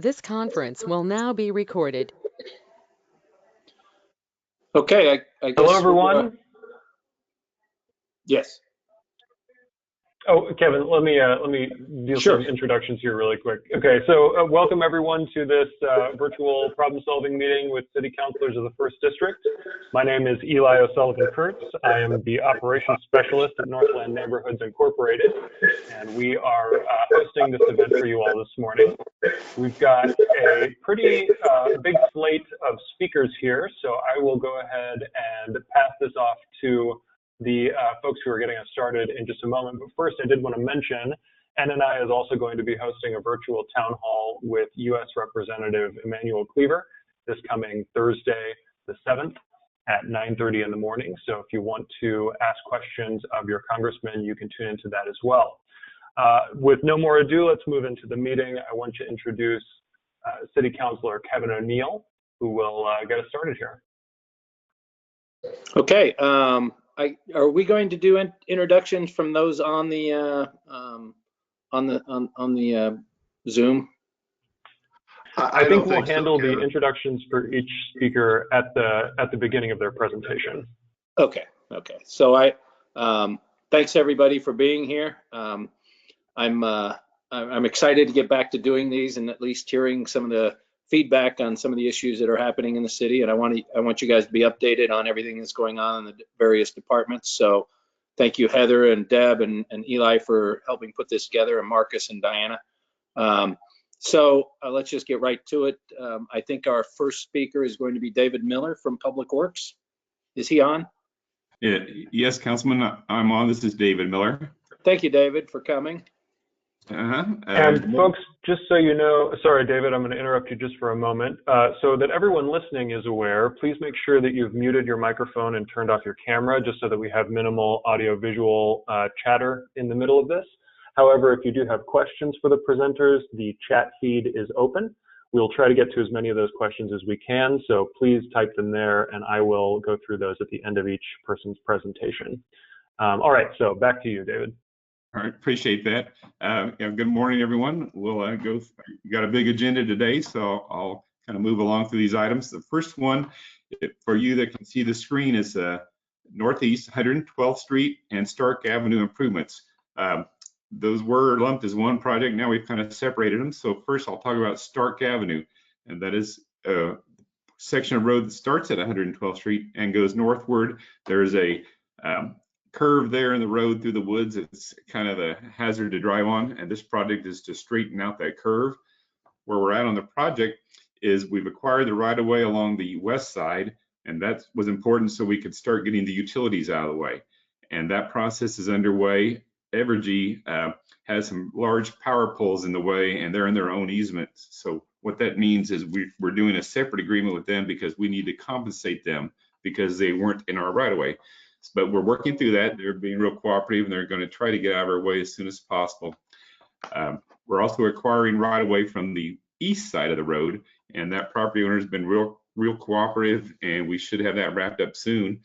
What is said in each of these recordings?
This conference will now be recorded. Okay, I guess. Hello, everyone. Yes. Oh, Kevin, let me do some introductions here really quick. Okay, so welcome everyone to this virtual problem-solving meeting with City Councilors of the 1st District. My name is Eli O'Sullivan-Kurtz. I am the Operations Specialist at Northland Neighborhoods Incorporated, and we are hosting this event for you all this morning. We've got a pretty big slate of speakers here, so I will go ahead and pass this off to the folks who are getting us started in just a moment. But first, I did want to mention NNI is also going to be hosting a virtual town hall with U.S. Representative Emmanuel Cleaver this coming Thursday, the 7th at 9:30 in the morning. So if you want to ask questions of your congressman, you can tune into that as well. With no more ado, let's move into the meeting. I want to introduce City Councilor Kevin O'Neill, who will get us started here. Okay. Are we going to do introductions from those on the Zoom? I think we'll handle the introductions for each speaker at the beginning of their presentation. Okay. So thanks everybody for being here. I'm excited to get back to doing these and at least hearing some of the feedback on some of the issues that are happening in the city, and I want you guys to be updated on everything that's going on in the various departments. So thank you, Heather and Deb and Eli, for helping put this together, and Marcus and Diana. So let's just get right to it. I think our first speaker is going to be David Miller from Public Works. Is he on? Yeah, yes, Councilman, I'm on. This is David Miller. Thank you, David, for coming. And folks, just so you know, sorry, David, I'm going to interrupt you just for a moment. So that everyone listening is aware, please make sure that you've muted your microphone and turned off your camera, just so that we have minimal audio-visual chatter in the middle of this. However, if you do have questions for the presenters, the chat feed is open. We'll try to get to as many of those questions as we can, so please type them there, and I will go through those at the end of each person's presentation. All right, so back to you, David. All right, appreciate that. Good morning, everyone. We'll got a big agenda today, so I'll kind of move along through these items. The first one, for you that can see the screen, is Northeast 112th Street and Stark Avenue improvements. Those were lumped as one project. Now we've kind of separated them. So first, I'll talk about Stark Avenue, and that is a section of road that starts at 112th Street and goes northward. There's a curve there in the road through the woods. It's kind of a hazard to drive on, and this project is to straighten out that curve. Where we're at on the project is we've acquired the right of way along the west side, and that was important so we could start getting the utilities out of the way, and that process is underway. Evergy has some large power poles in the way, and they're in their own easements. So what that means is we're doing a separate agreement with them because we need to compensate them because they weren't in our right of way. But we're working through that. They're being real cooperative, and they're going to try to get out of our way as soon as possible. We're also acquiring right away from the east side of the road, and that property owner has been real cooperative, and we should have that wrapped up soon.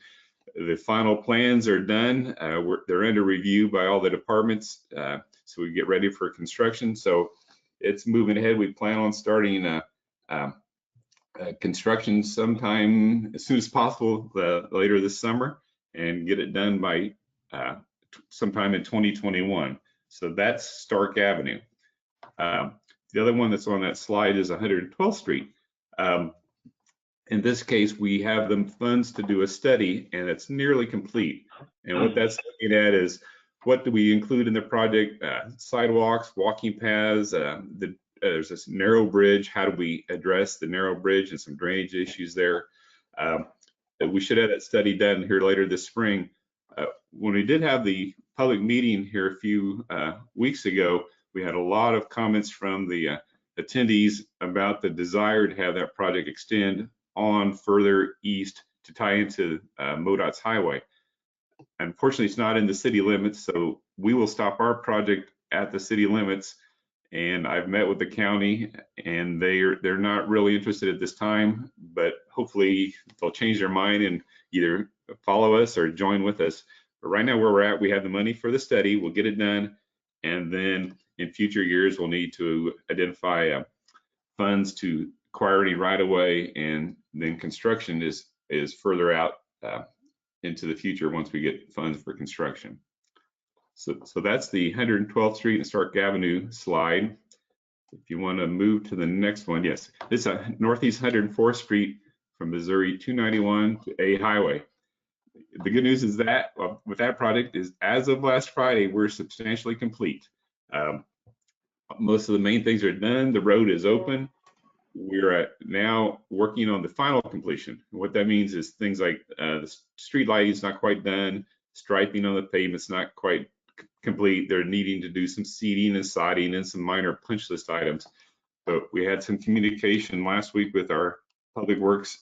The final plans are done. They're under review by all the departments, so we get ready for construction. So it's moving ahead. We plan on starting construction sometime as soon as possible later this summer, and get it done by sometime in 2021. So that's Stark Avenue. The other one that's on that slide is 112th Street. In this case, we have the funds to do a study, and it's nearly complete. And what that's looking at is what do we include in the project? Sidewalks, walking paths, there's this narrow bridge. How do we address the narrow bridge and some drainage issues there? We should have that study done here later this spring. When we did have the public meeting here a few weeks ago, we had a lot of comments from the attendees about the desire to have that project extend on further east to tie into MoDOT's highway. Unfortunately, it's not in the city limits, so we will stop our project at the city limits. And I've met with the county, and they're not really interested at this time, but hopefully they'll change their mind and either follow us or join with us. But right now where we're at, we have the money for the study. We'll get it done, and then in future years we'll need to identify funds to acquire any right of way, and then construction is further out into the future once we get funds for construction. So that's the 112th Street and Stark Avenue slide. If you want to move to the next one, yes, this is Northeast 104th Street from Missouri 291 to A Highway. The good news is that with that project is, as of last Friday, we're substantially complete. Most of the main things are done. The road is open. We're now working on the final completion. What that means is things like the street lighting is not quite done, striping on the pavement's not quite complete. They're needing to do some seeding and sodding and some minor punch list items. But we had some communication last week with our Public Works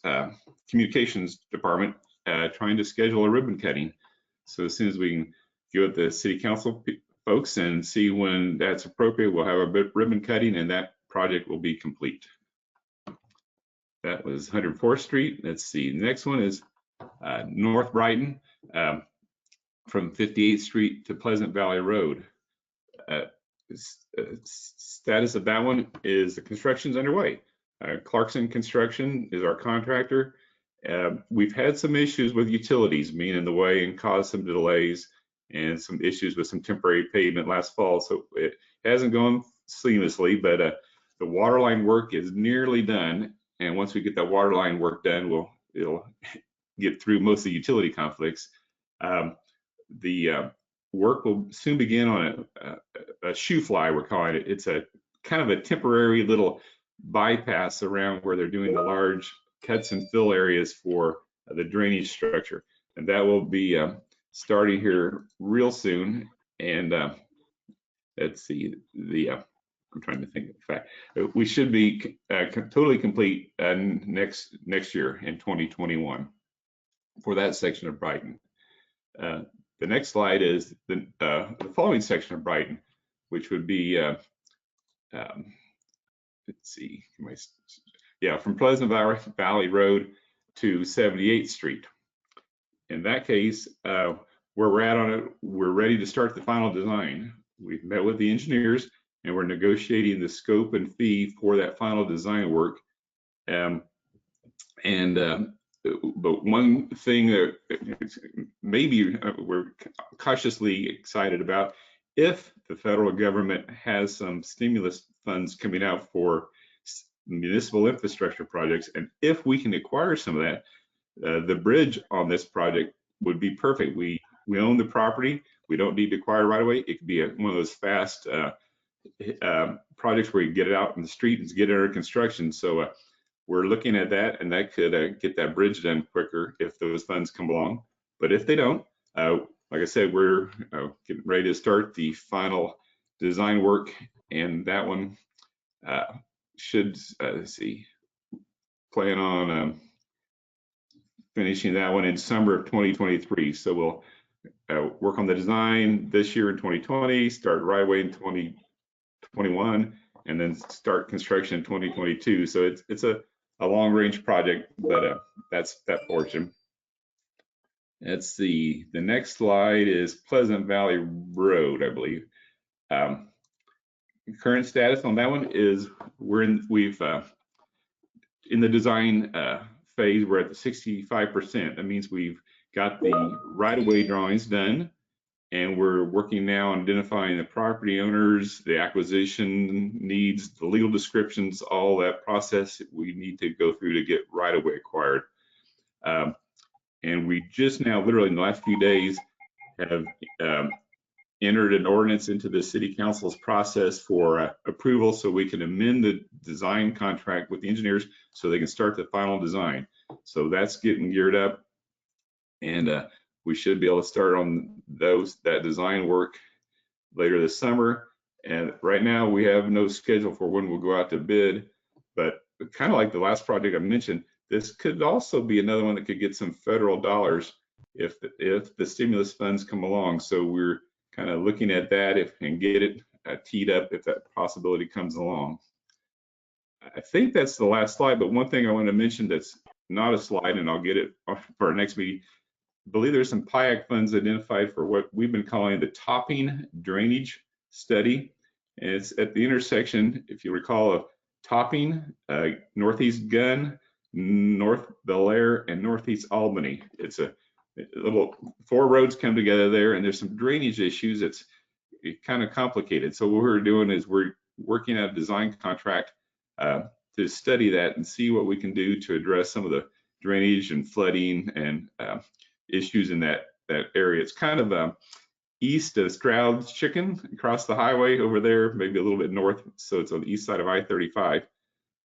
Communications Department trying to schedule a ribbon cutting. So as soon as we can go with the City Council folks and see when that's appropriate, we'll have a ribbon cutting and that project will be complete. That was 104th Street. Let's see, the next one is North Brighton from 58th Street to Pleasant Valley Road. Status of that one is the construction's underway. Clarkson Construction is our contractor. We've had some issues with utilities being in the way and caused some delays and some issues with some temporary pavement last fall. So it hasn't gone seamlessly, but the water line work is nearly done. And once we get that water line work done, it'll get through most of the utility conflicts. The work will soon begin on a shoe fly, we're calling it. It's a kind of a temporary little bypass around where they're doing the large cuts and fill areas for the drainage structure. And that will be starting here real soon. And let's see, I'm trying to think of the fact. We should be totally complete next year in 2021 for that section of Brighton. The next slide is the following section of Brighton, which would be, let's see, from Pleasant Valley Road to 78th Street. In that case, where we're at on it, we're ready to start the final design. We've met with the engineers and we're negotiating the scope and fee for that final design work. But one thing that maybe we're cautiously excited about, if the federal government has some stimulus funds coming out for municipal infrastructure projects, and if we can acquire some of that, the bridge on this project would be perfect. We own the property. We don't need to acquire right away. It could be one of those fast projects where you get it out in the street and get it under construction. So we're looking at that, and that could get that bridge done quicker if those funds come along. But if they don't, like I said, we're getting ready to start the final design work, and that one should, let's see, plan on finishing that one in summer of 2023. So we'll work on the design this year in 2020, start right away in 2021, and then start construction in 2022. So it's a long range project, but that's that portion. Let's see, the next slide is Pleasant Valley Road, I believe. Current status on that one is we've in the design phase, we're at the 65%. That means we've got the right-of-way drawings done, and we're working now on identifying the property owners, the acquisition needs, the legal descriptions, all that process we need to go through to get right-of-way acquired. And we just now, literally in the last few days, have entered an ordinance into the City Council's process for approval, so we can amend the design contract with the engineers so they can start the final design. So that's getting geared up, and we should be able to start on that design work later this summer. And right now we have no schedule for when we'll go out to bid, but kind of like the last project I mentioned, this could also be another one that could get some federal dollars if the stimulus funds come along. So we're kind of looking at that and get it teed up if that possibility comes along. I think that's the last slide, but one thing I want to mention that's not a slide, and I'll get it for our next meeting. I believe there's some PIAC funds identified for what we've been calling the topping drainage study. And it's at the intersection, if you recall, of Topping, Northeast Gun, North Bel Air, and Northeast Albany. It's a little 4 roads come together there, and there's some drainage issues. It's kind of complicated. So what we're doing is we're working out a design contract to study that and see what we can do to address some of the drainage and flooding and issues in that area. It's kind of east of Stroud's Chicken, across the highway over there, maybe a little bit north. So it's on the east side of I-35.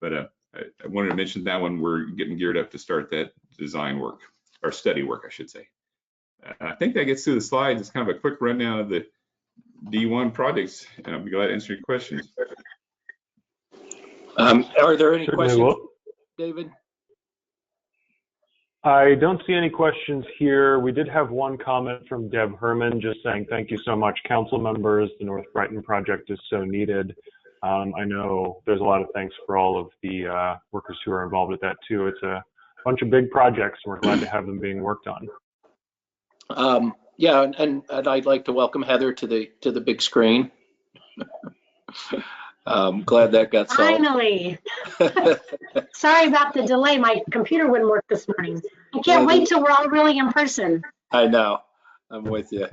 But I wanted to mention that one. We're getting geared up to start that design work, or study work, I should say. I think that gets through the slides. It's kind of a quick rundown of the D1 projects, and I'll be glad to answer your questions. Are there any Certainly questions, will. David? I don't see any questions here. We did have one comment from Deb Herman just saying, thank you so much, council members. The North Brighton project is so needed. I know there's a lot of thanks for all of the workers who are involved with that too. It's a bunch of big projects, and we're glad to have them being worked on. Yeah, and I'd like to welcome Heather to the big screen. Glad that got solved. Finally. Sorry about the delay. My computer wouldn't work this morning. I can't wait till we're all really in person. I know. I'm with you.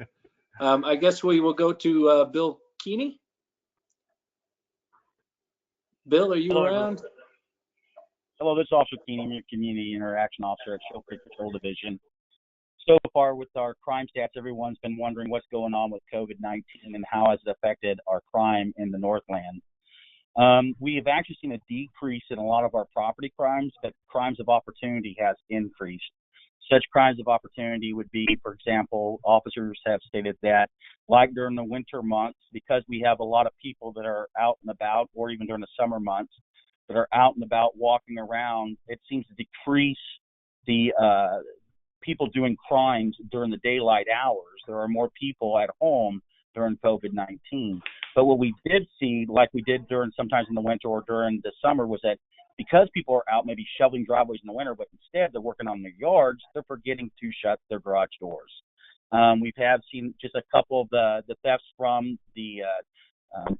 I guess we will go to Bill Keeney. Bill, are you around? Hello, this is Officer Keeney, your Community Interaction Officer at Shoal Creek Patrol Division. So far with our crime stats, everyone's been wondering what's going on with COVID-19 and how has it affected our crime in the Northland. We have actually seen a decrease in a lot of our property crimes, but crimes of opportunity has increased. Such crimes of opportunity would be, for example, officers have stated that, like during the winter months, because we have a lot of people that are out and about, or even during the summer months, that are out and about walking around, it seems to decrease the people doing crimes during the daylight hours. There are more people at home during COVID-19. But what we did see, like we did during sometimes in the winter or during the summer, was that because people are out maybe shoveling driveways in the winter, but instead they're working on their yards, they're forgetting to shut their garage doors. We've seen just a couple of the thefts from the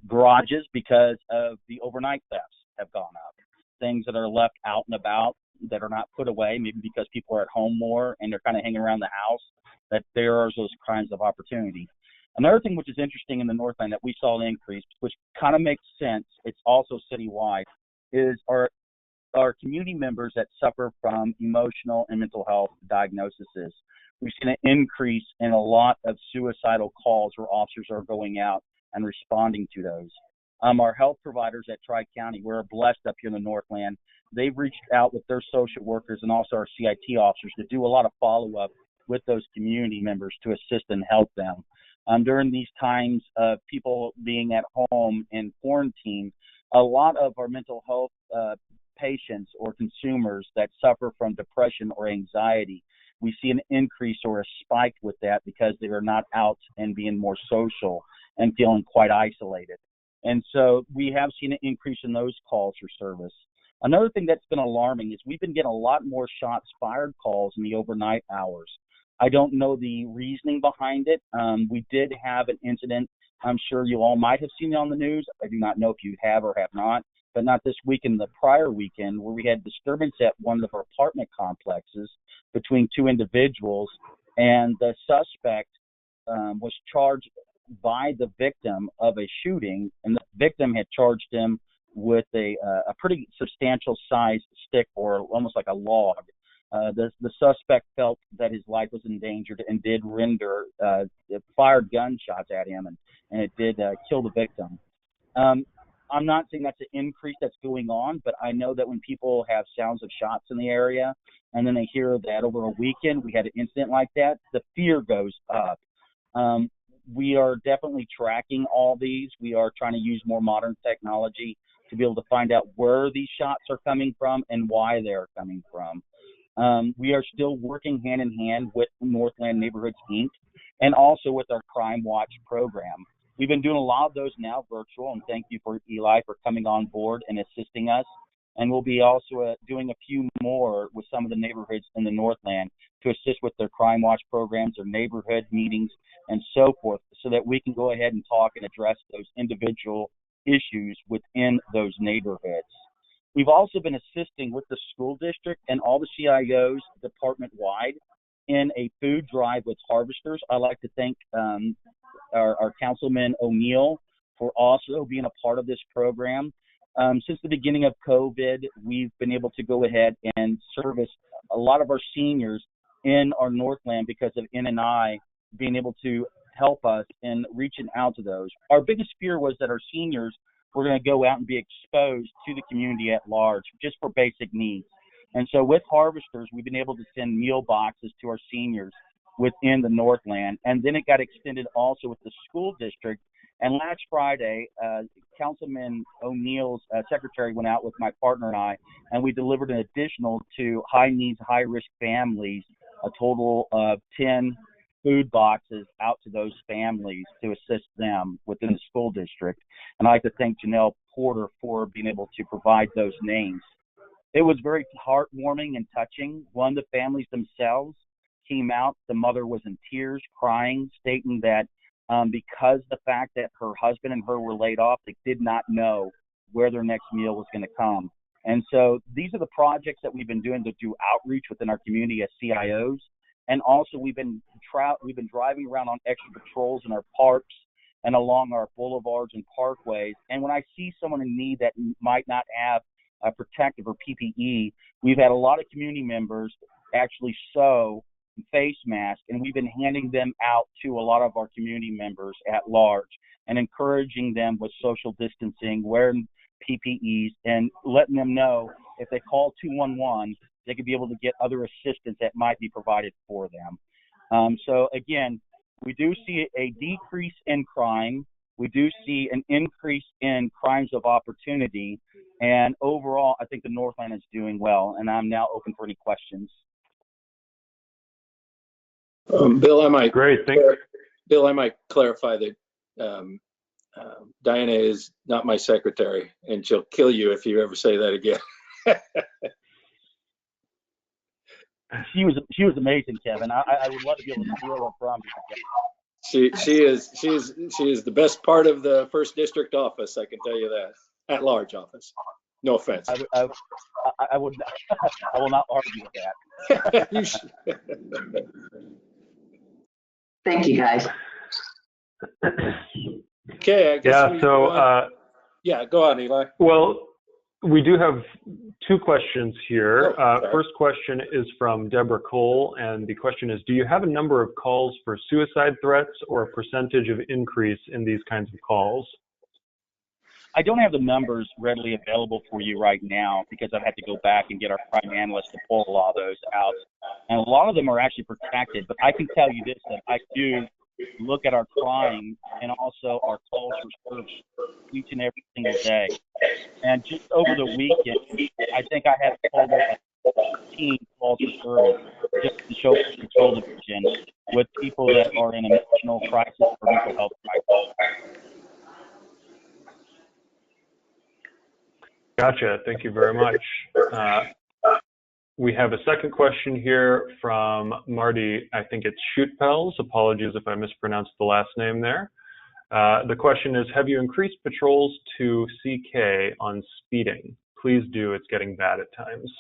garages because of the overnight thefts have gone up. Things that are left out and about that are not put away, maybe because people are at home more and they're kind of hanging around the house, that there are those crimes of opportunity. Another thing which is interesting in the Northland that we saw an increase, which kind of makes sense, it's also citywide, is our community members that suffer from emotional and mental health diagnoses. We've seen an increase in a lot of suicidal calls where officers are going out and responding to those. Our health providers at Tri-County, we're blessed up here in the Northland. They've reached out with their social workers and also our CIT officers to do a lot of follow-up with those community members to assist and help them. During these times of people being at home in quarantine, a lot of our mental health patients or consumers that suffer from depression or anxiety, we see an increase or a spike with that because they are not out and being more social and feeling quite isolated. And so we have seen an increase in those calls for service. Another thing that's been alarming is we've been getting a lot more shots fired calls in the overnight hours. I don't know the reasoning behind it. We did have an incident. I'm sure you all might have seen it on the news. I do not know if you have or have not, but not this weekend, the prior weekend, where we had disturbance at one of our apartment complexes between two individuals, and the suspect was charged by the victim of a shooting, and the victim had charged him with a pretty substantial sized stick, or almost like a log. The suspect felt that his life was endangered and did render fired gunshots at him, and it did kill the victim. I'm not saying that's an increase that's going on, but I know that when people have sounds of shots in the area and then they hear that over a weekend we had an incident like that, the fear goes up. We are definitely tracking all these. We are trying to use more modern technology to be able to find out where these shots are coming from and why they're coming from. We are still working hand in hand with Northland Neighborhoods, Inc., and also with our Crime Watch program. We've been doing a lot of those now virtual, and thank you for Eli for coming on board and assisting us. And we'll be also doing a few more with some of the neighborhoods in the Northland to assist with their Crime Watch programs, their neighborhood meetings, and so forth, so that we can go ahead and talk and address those individual issues within those neighborhoods. We've also been assisting with the school district and all the CIOs department-wide in a food drive with harvesters. I'd like to thank our Councilman O'Neill for also being a part of this program. Since the beginning of COVID, we've been able to go ahead and service a lot of our seniors in our Northland because of NNI being able to help us in reaching out to those. Our biggest fear was that our seniors were going to go out and be exposed to the community at large just for basic needs. And so with harvesters, we've been able to send meal boxes to our seniors within the Northland. And then it got extended also with the school district. And last Friday, Councilman O'Neill's secretary went out with my partner and I, and we delivered an additional to high needs, high risk families, a total of 10 food boxes out to those families to assist them within the school district. And I'd like to thank Janelle Porter for being able to provide those names. It was very heartwarming and touching. One of the families themselves came out. The mother was in tears, crying, stating that because the fact that her husband and her were laid off, they did not know where their next meal was going to come. And so these are the projects that we've been doing to do outreach within our community as CIOs. And also we've been driving around on extra patrols in our parks and along our boulevards and parkways. And when I see someone in need that might not have a protective or PPE, we've had a lot of community members actually sew face masks, and we've been handing them out to a lot of our community members at large and encouraging them with social distancing, wearing PPEs, and letting them know if they call 211, they could be able to get other assistance that might be provided for them. So again, we do see a decrease in crime. We do see an increase in crimes of opportunity. And overall, I think the Northland is doing well. And I'm now open for any questions. Bill, I might. Great, thank you. Bill, I might clarify that Diana is not my secretary, and she'll kill you if you ever say that again. She was amazing, Kevin. I would love to be able to steal her from you. She is the best part of the first district office. I can tell you that. At large office. No offense. I will not argue with that. You should. Thank you, guys. Okay, I guess Yeah, so, yeah, go on, Eli. well, we do have two questions here. Oh, first question is from Deborah Cole, and the question is, do you have a number of calls for suicide threats or a percentage of increase in these kinds of calls? I don't have the numbers readily available for you right now because I've had to go back and get our crime analyst to pull a lot of those out. And a lot of them are actually protected, but I can tell you this, that I do look at our crime and also our calls for service each and every single day. And just over the weekend, I think I had a total of 15 calls for service just to show control division with people that are in emotional crisis or mental health crisis. Gotcha. Thank you very much. We have a second question here from Marty. I think it's Shootpels. Apologies if I mispronounced the last name there. The question is, have you increased patrols to CK on speeding? Please do. It's getting bad at times.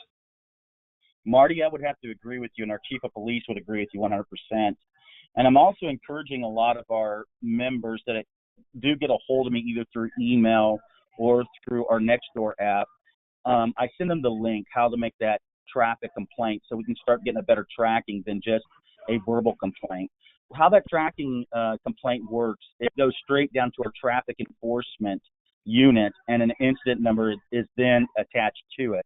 Marty, I would have to agree with you, and our chief of police would agree with you 100%. And I'm also encouraging a lot of our members that do get a hold of me either through email or through our Nextdoor app. I send them the link, how to make that traffic complaint so we can start getting a better tracking than just a verbal complaint. How that tracking complaint works, it goes straight down to our traffic enforcement unit, and an incident number is then attached to it.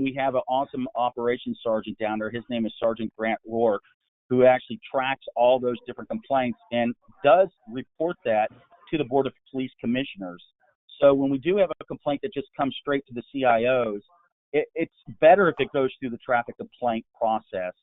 We have an awesome operations sergeant down there. His name is Sergeant Grant Rourke, who actually tracks all those different complaints and does report that to the Board of Police Commissioners. So when we do have a complaint that just comes straight to the CIOs, it's better if it goes through the traffic complaint process.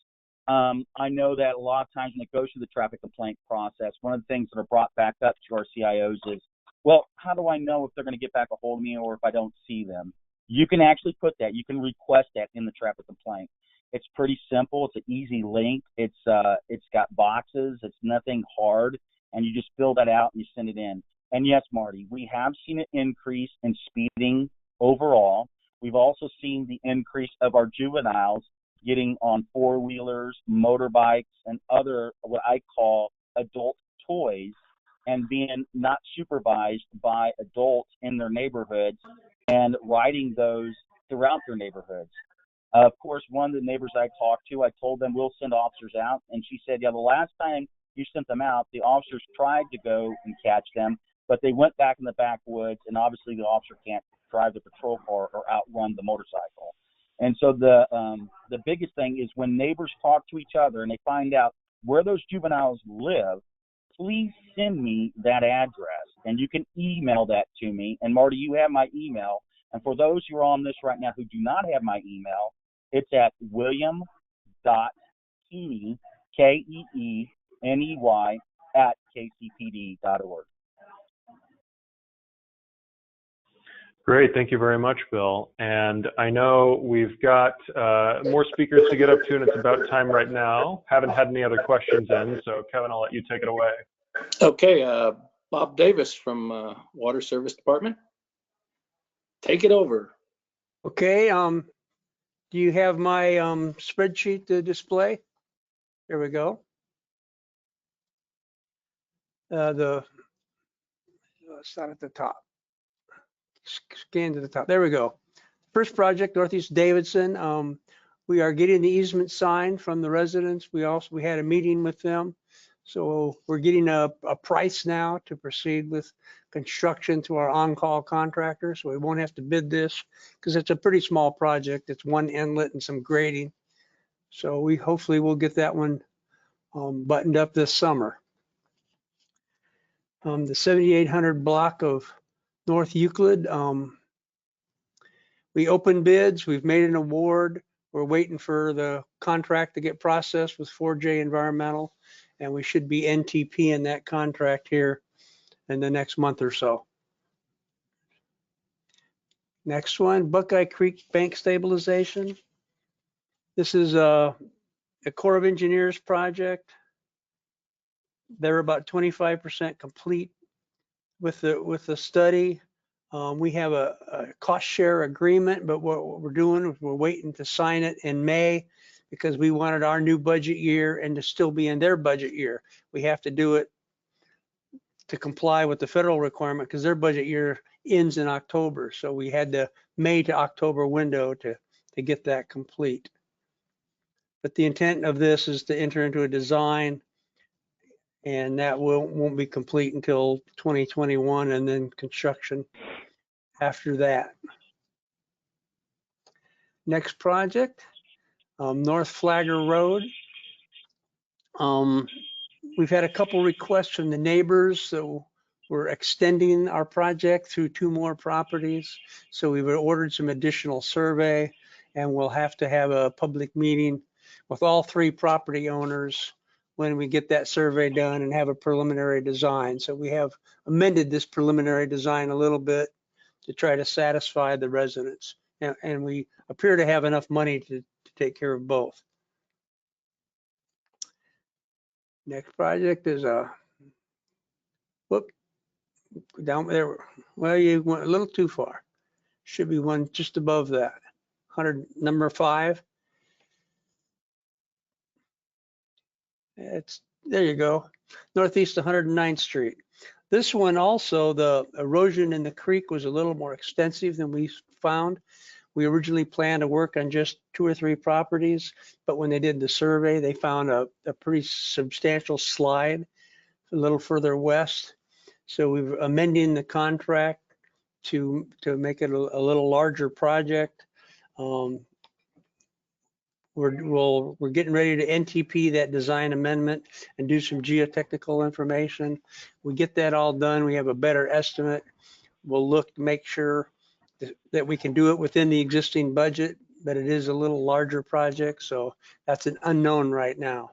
I know that a lot of times when it goes through the traffic complaint process, one of the things that are brought back up to our CIOs is, well, how do I know if they're going to get back a hold of me or if I don't see them? You can actually put that. You can request that in the traffic complaint. It's pretty simple. It's an easy link. It's got boxes. It's nothing hard, and you just fill that out and you send it in. And yes, Marty, we have seen an increase in speeding overall. We've also seen the increase of our juveniles getting on four-wheelers, motorbikes, and other what I call adult toys, and being not supervised by adults in their neighborhoods and riding those throughout their neighborhoods. Of course, one of the neighbors I talked to, I told them we'll send officers out, and she said, yeah, the last time you sent them out, the officers tried to go and catch them, but they went back in the backwoods, and obviously the officer can't drive the patrol car or outrun the motorcycle. And so the biggest thing is when neighbors talk to each other and they find out where those juveniles live, please send me that address, and you can email that to me. And Marty, you have my email. And for those who are on this right now who do not have my email, it's at william.keeney, Keeney, @kcpd.org. Great, thank you very much, Bill. And I know we've got more speakers to get up to, and it's about time right now. Haven't had any other questions in, so Kevin, I'll let you take it away. Okay, Bob Davis from Water Service Department. Take it over. Okay, do you have my spreadsheet to display? There we go. It's not at the top. Scan to the top. There we go. First project, Northeast Davidson. We are getting the easement signed from the residents. We had a meeting with them. So we're getting a price now to proceed with construction to our on-call contractor. So we won't have to bid this because it's a pretty small project. It's one inlet and some grading. So we hopefully will get that one buttoned up this summer. The 7800 block of North Euclid, we opened bids. We've made an award. We're waiting for the contract to get processed with 4J Environmental, and we should be NTP in that contract here in the next month or so. Next one, Buckeye Creek Bank Stabilization. This is a Corps of Engineers project. They're about 25% complete with the study. We have a cost share agreement, but what we're doing is we're waiting to sign it in May because we wanted our new budget year and to still be in their budget year. We have to do it to comply with the federal requirement because their budget year ends in October. So we had the May to October window to get that complete. But the intent of this is to enter into a design, and that won't be complete until 2021, and then construction after that. Next project, North Flagger Road. We've had a couple requests from the neighbors, so we're extending our project through 2 more properties. So we've ordered some additional survey, and we'll have to have a public meeting with all 3 property owners when we get that survey done and have a preliminary design. So we have amended this preliminary design a little bit to try to satisfy the residents. And we appear to have enough money to take care of both. Next project is down there. Well, you went a little too far. Should be one just above that. Number 5. There you go. Northeast 109th Street. This one also, the erosion in the creek was a little more extensive than we found. We originally planned to work on just 2 or 3 properties, but when they did the survey, they found a pretty substantial slide a little further west. So we're amending the contract to make it a little larger project. We're getting ready to NTP that design amendment and do some geotechnical information. We get that all done, we have a better estimate. We'll look to make sure that we can do it within the existing budget, but it is a little larger project, so that's an unknown right now.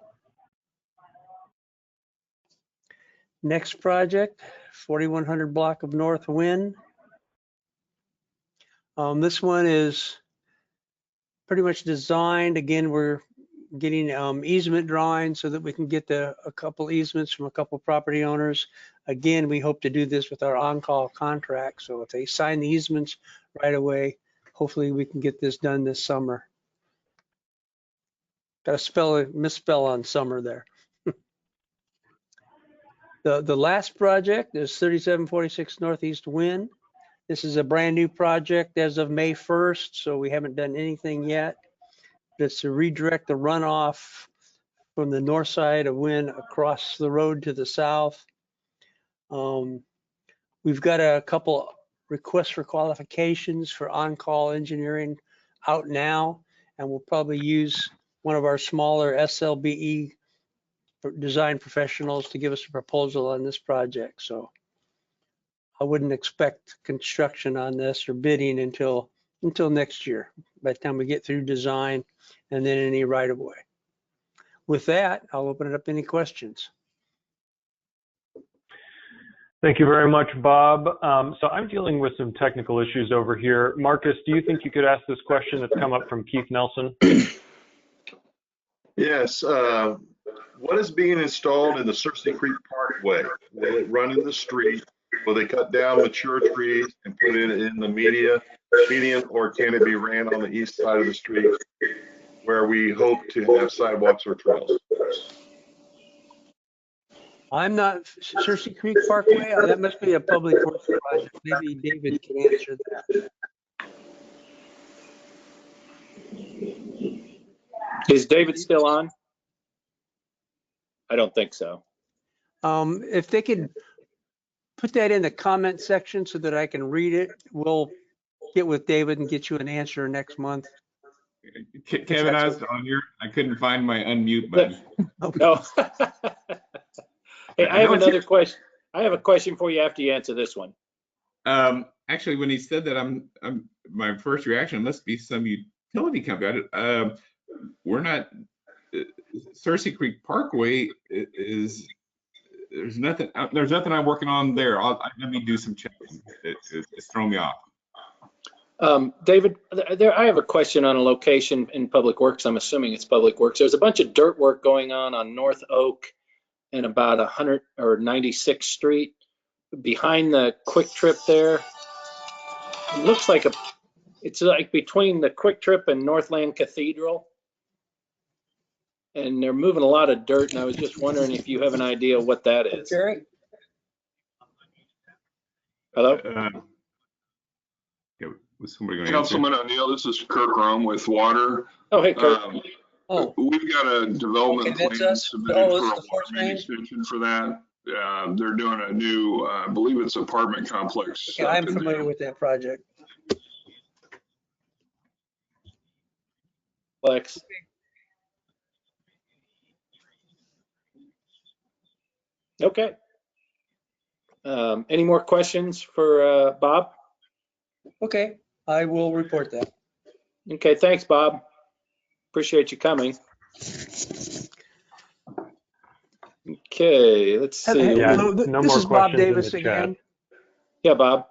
Next project, 4100 block of North Wind. This one is pretty much designed. Again, we're getting easement drawings so that we can get a couple easements from a couple property owners. Again, we hope to do this with our on-call contract. So if they sign the easements right away, hopefully we can get this done this summer. Got a misspell on summer there. The last project is 3746 Northeast Wynn. This is a brand new project as of May 1st, so we haven't done anything yet. It's to redirect the runoff from the north side of Wynn across the road to the south. We've got a couple requests for qualifications for on-call engineering out now, and we'll probably use one of our smaller SLBE design professionals to give us a proposal on this project. So I wouldn't expect construction on this or bidding until next year, by the time we get through design and then any right of way. With that, I'll open it up to any questions. Thank you very much, Bob. So I'm dealing with some technical issues over here. Marcus, do you think you could ask this question that's come up from Keith Nelson? Yes. What is being installed in the Cersei Creek Parkway? Will it run in the street? Will they cut down mature trees and put it in the median, or can it be ran on the east side of the street where we hope to have sidewalks or trails? I'm not, Cersei Creek Parkway, that must be a public works project. Maybe David can answer that. Is David still on? I don't think so. If they could put that in the comment section so that I can read it, we'll get with David and get you an answer next month. Kevin, I was on here. I couldn't find my unmute button. No. Hey, I have another question. I have a question for you after you answer this one. Actually, when he said that, my first reaction must be some utility company. We're not. Cersei Creek Parkway is. There's nothing I'm working on there. Let me do some checking. It's thrown me off. David, I have a question on a location in Public Works. I'm assuming it's Public Works. There's a bunch of dirt work going on North Oak and about 100 or 96th Street behind the Quick Trip there. It looks like it's like between the Quick Trip and Northland Cathedral. And they're moving a lot of dirt, and I was just wondering if you have an idea what that is. Jerry? Hello? Yeah, was somebody going to Councilman O'Neill, this is Kirk Rome with Water. Oh, hey, Kurt. We've got a development plan submitted for a water main extension for that. They're doing a new, I believe it's apartment complex. Yeah, I'm familiar with that project. Lex. Okay. Any more questions for Bob? Okay, I will report that. Okay, thanks, Bob. Appreciate you coming. Okay, let's see. Yeah, Hello, no this more is Bob questions in Davis the chat. again. Yeah, Bob.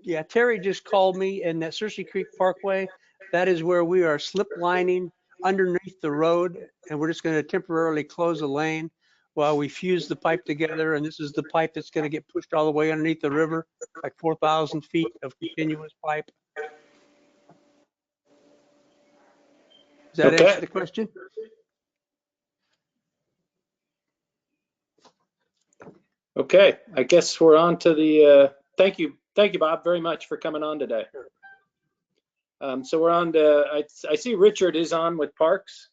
Yeah, Terry just called me, and that Cersei Creek Parkway, that is where we are slip lining underneath the road, and we're just going to temporarily close a lane while we fuse the pipe together. And this is the pipe that's going to get pushed all the way underneath the river, like 4,000 feet of continuous pipe. Does that answer the question? Okay, I guess we're on to the, thank you, Bob, very much for coming on today. So we're on to, I see Richard is on with Parks.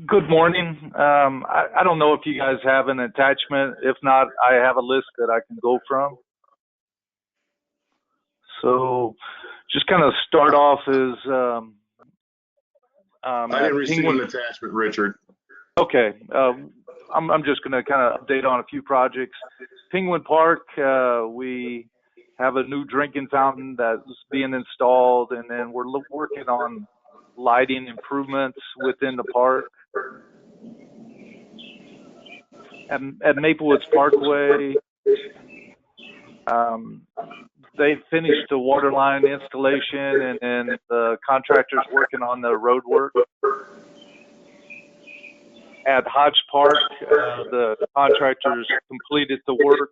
Good morning. I don't know if you guys have an attachment. If not, I have a list that I can go from. So just kind of start off as I didn't receive an attachment, Richard. Okay. I'm just going to kind of update on a few projects. Penguin Park, we have a new drinking fountain that's being installed, and then we're working on lighting improvements within the park. At Maplewoods Parkway, they finished the water line installation, and the contractor's working on the road work. At Hodge Park, the contractors completed the work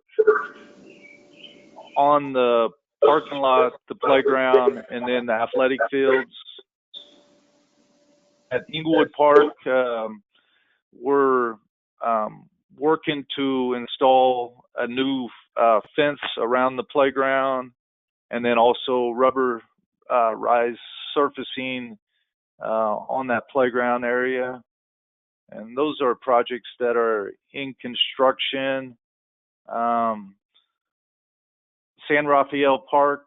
on the parking lot, the playground, and then the athletic fields. At Inglewood Park, we're working to install a new fence around the playground, and then also rubber rise surfacing on that playground area. And those are projects that are in construction. San Rafael Park,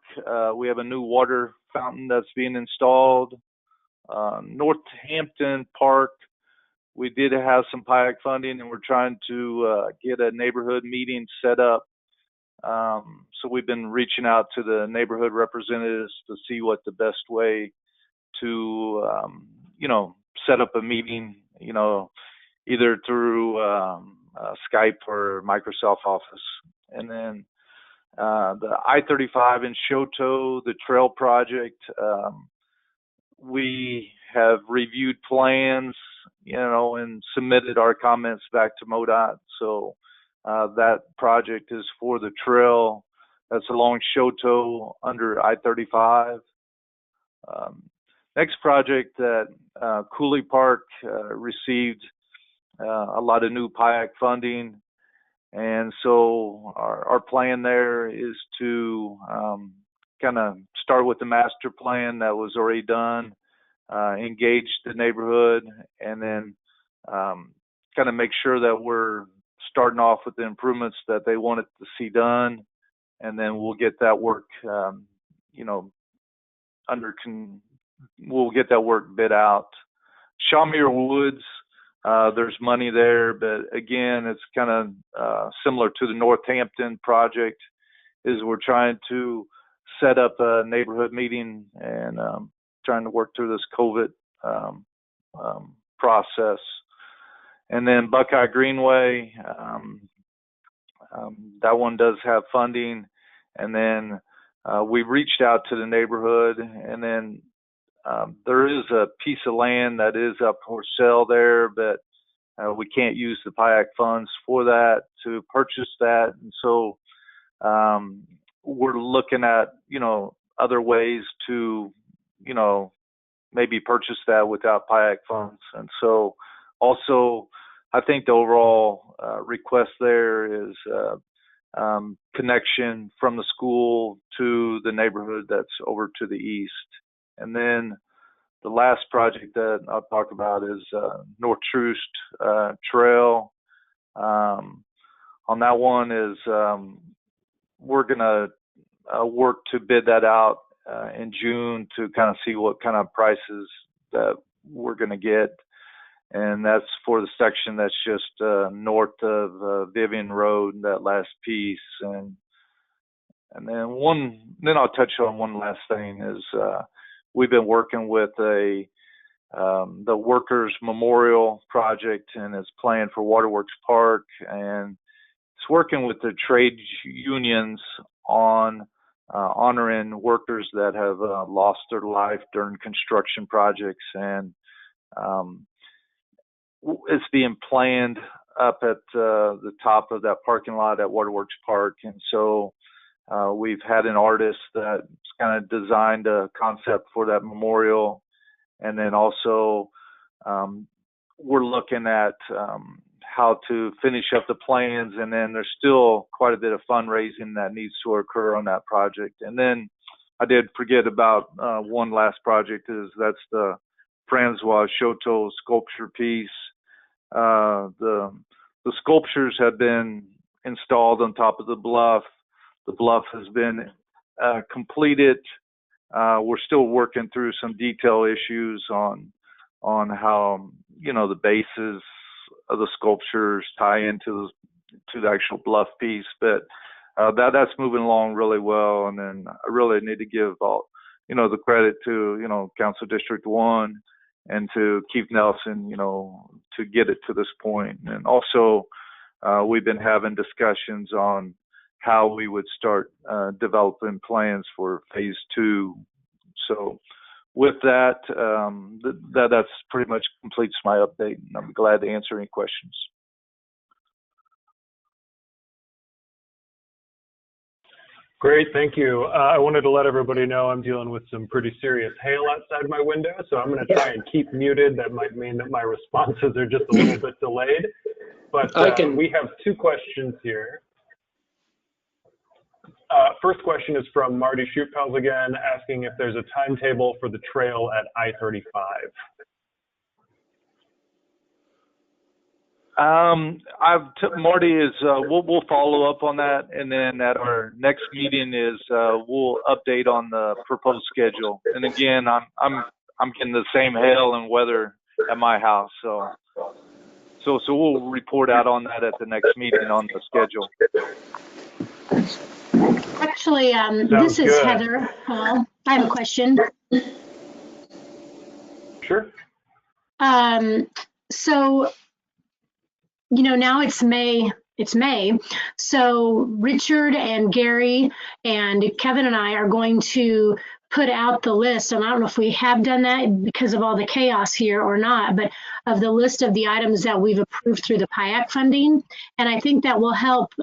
we have a new water fountain that's being installed. Northampton Park, we did have some PIAC funding, and we're trying to get a neighborhood meeting set up. So we've been reaching out to the neighborhood representatives to see what the best way to, set up a meeting, either through Skype or Microsoft Office. And then the I-35 in Shoto, the trail project, we have reviewed plans, and submitted our comments back to MoDOT. So that project is for the trail that's along Shoto under I-35. Next project that Cooley Park received a lot of new PIAC funding. And so our plan there is to kind of start with the master plan that was already done, engage the neighborhood, and then kind of make sure that we're starting off with the improvements that they wanted to see done. And then we'll get that work, we'll get that work bid out. Shawmere Woods, there's money there, but again, it's kind of similar to the Northampton project, is we're trying to set up a neighborhood meeting and trying to work through this COVID process. And then Buckeye Greenway, that one does have funding. And then we reached out to the neighborhood, and then there is a piece of land that is up for sale there, but we can't use the PIAC funds for that to purchase that. And so we're looking at, other ways to, maybe purchase that without PIAC funds. And so also, I think the overall request there is connection from the school to the neighborhood that's over to the east. And then the last project that I'll talk about is North Troost Trail. On that one is we're going to work to bid that out in June to kind of see what kind of prices that we're going to get. And that's for the section that's just north of Vivian Road, that last piece. And then I'll touch on one last thing is we've been working with the Workers Memorial Project, and it's planned for Waterworks Park, and it's working with the trade unions on honoring workers that have lost their life during construction projects. And it's being planned up at the top of that parking lot at Waterworks Park. And so we've had an artist that's kind of designed a concept for that memorial. And then also we're looking at how to finish up the plans. And then there's still quite a bit of fundraising that needs to occur on that project. And then I did forget about one last project, that's the Francois Shoto sculpture piece. The sculptures have been installed on top of the bluff. The bluff has been completed. We're still working through some detail issues on how the bases of the sculptures tie into the actual bluff piece, but that's moving along really well. And then I really need to give all the credit to Council District 1 and to Keith Nelson to get it to this point. And also we've been having discussions on how we would start developing plans for phase 2. So with that, that's pretty much completes my update, and I'm glad to answer any questions. Great, thank you. I wanted to let everybody know I'm dealing with some pretty serious hail outside my window, so I'm going to try and keep muted. That might mean that my responses are just a little bit delayed, but we have two questions here. First question is from Marty Shootpels again, asking if there's a timetable for the trail at I-35. Marty is, we'll follow up on that, and then at our next meeting is, we'll update on the proposed schedule. And again, I'm getting the same hail and weather at my house, so we'll report out on that at the next meeting on the schedule. Actually, this is good. Heather. I have a question. Sure. So, you know, now it's May. So Richard and Gary and Kevin and I are going to put out the list, and I don't know if we have done that because of all the chaos here or not, but of the list of the items that we've approved through the PIAC funding. And I think that will help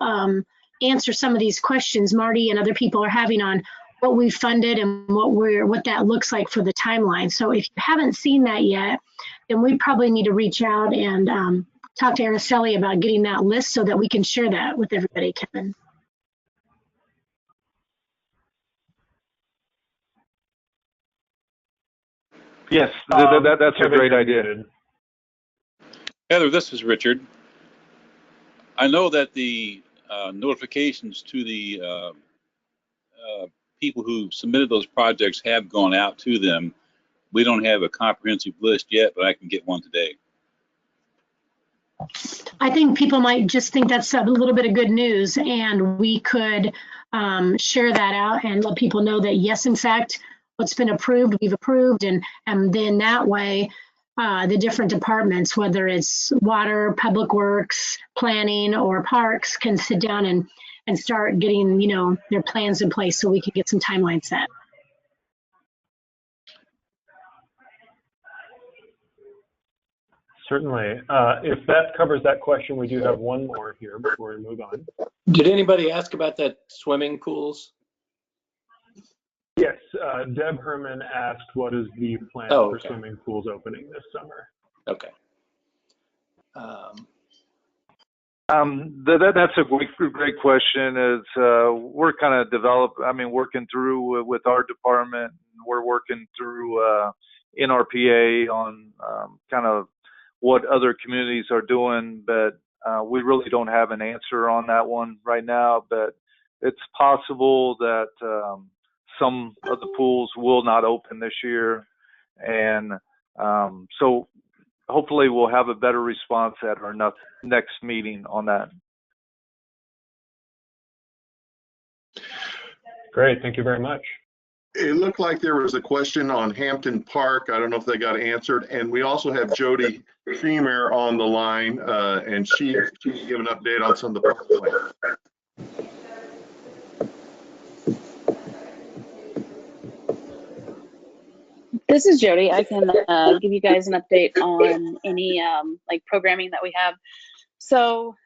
answer some of these questions Marty and other people are having on what we funded and what that looks like for the timeline. So if you haven't seen that yet, then we probably need to reach out and talk to Araceli about getting that list so that we can share that with everybody, Kevin. Yes, that's a great idea. Heather, this is Richard. I know that the notifications to the people who submitted those projects have gone out to them. We don't have a comprehensive list yet, but I can get one today. I think people might just think that's a little bit of good news, and we could share that out and let people know that, yes, in fact, what's been approved, we've approved, and then that way, the different departments, whether it's water, public works, planning, or parks, can sit down and start getting, you know, their plans in place so we can get some timeline set. Certainly. If that covers that question, we do have one more here before we move on. Did anybody ask about that swimming pools? Yes, Deb Herman asked, what is the plan for swimming pools opening this summer? Okay. That's a great question. We're kind of working through with our department. We're working through NRPA on kind of what other communities are doing, but we really don't have an answer on that one right now. But it's possible that some of the pools will not open this year, and so hopefully we'll have a better response at our next meeting on that. Great, thank you very much. It looked like there was a question on Hampton Park. I don't know if they got answered. And we also have Jody Creamer on the line, and she can give an update on some of the park plans. This is Jody. I can give you guys an update on any like programming that we have. So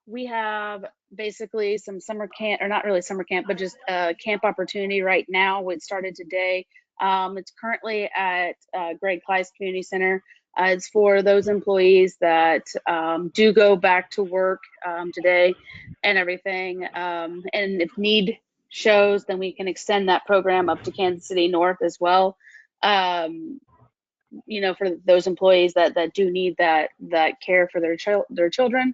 we have basically some summer camp, or not really summer camp, but just camp opportunity right now. It started today. It's currently at Greg Kleiss Community Center. It's for those employees that do go back to work today and everything. And if need shows, then we can extend that program up to Kansas City North as well. You know, for those employees that do need that care for their children.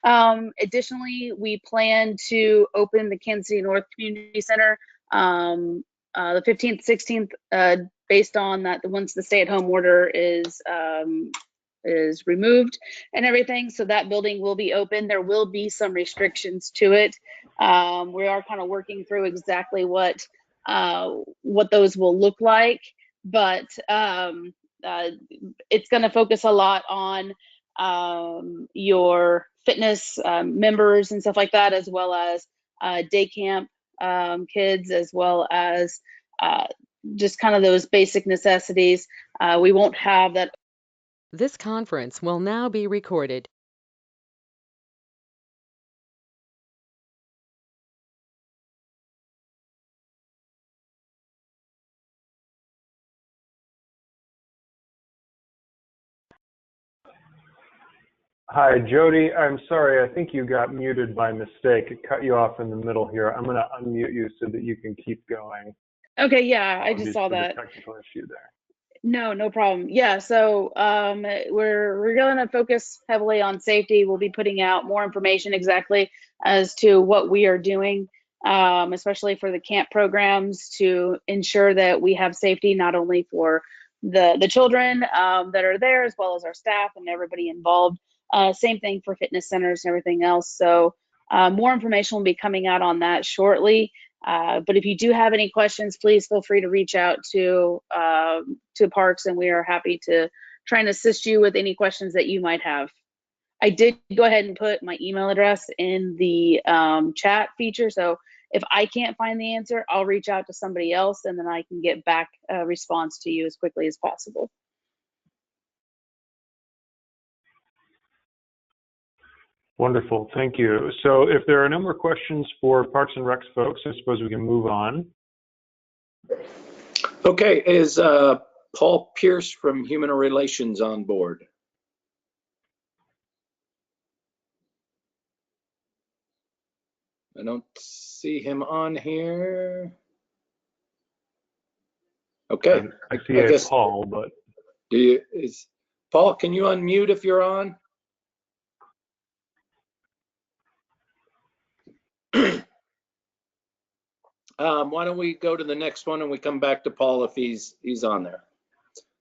Additionally, we plan to open the Kansas City North Community Center the 15th, 16th, based on that once the stay-at-home order is removed and everything. So that building will be open. There will be some restrictions to it. We are kind of working through exactly what those will look like, but it's going to focus a lot on your fitness members and stuff like that, as well as day camp kids, as well as just kind of those basic necessities. We won't have that. This conference will now be recorded. Hi, Jody. I'm sorry. I think you got muted by mistake. It cut you off in the middle here. I'm going to unmute you so that you can keep going. Okay, yeah, I just saw that. Technical issue there. No problem. Yeah, so we're going to focus heavily on safety. We'll be putting out more information exactly as to what we are doing, especially for the camp programs, to ensure that we have safety not only for the children that are there, as well as our staff and everybody involved. Same thing for fitness centers and everything else. So more information will be coming out on that shortly. But if you do have any questions, please feel free to reach out to Parks, and we are happy to try and assist you with any questions that you might have. I did go ahead and put my email address in the chat feature, so if I can't find the answer, I'll reach out to somebody else, and then I can get back a response to you as quickly as possible. Wonderful, thank you. So if there are no more questions for Parks and Recs folks, I suppose we can move on. Okay, is Paul Pierce from Human Relations on board? I don't see him on here. Okay. I see it's Paul, but Paul, can you unmute if you're on? Why don't we go to the next one and we come back to Paul if he's on there.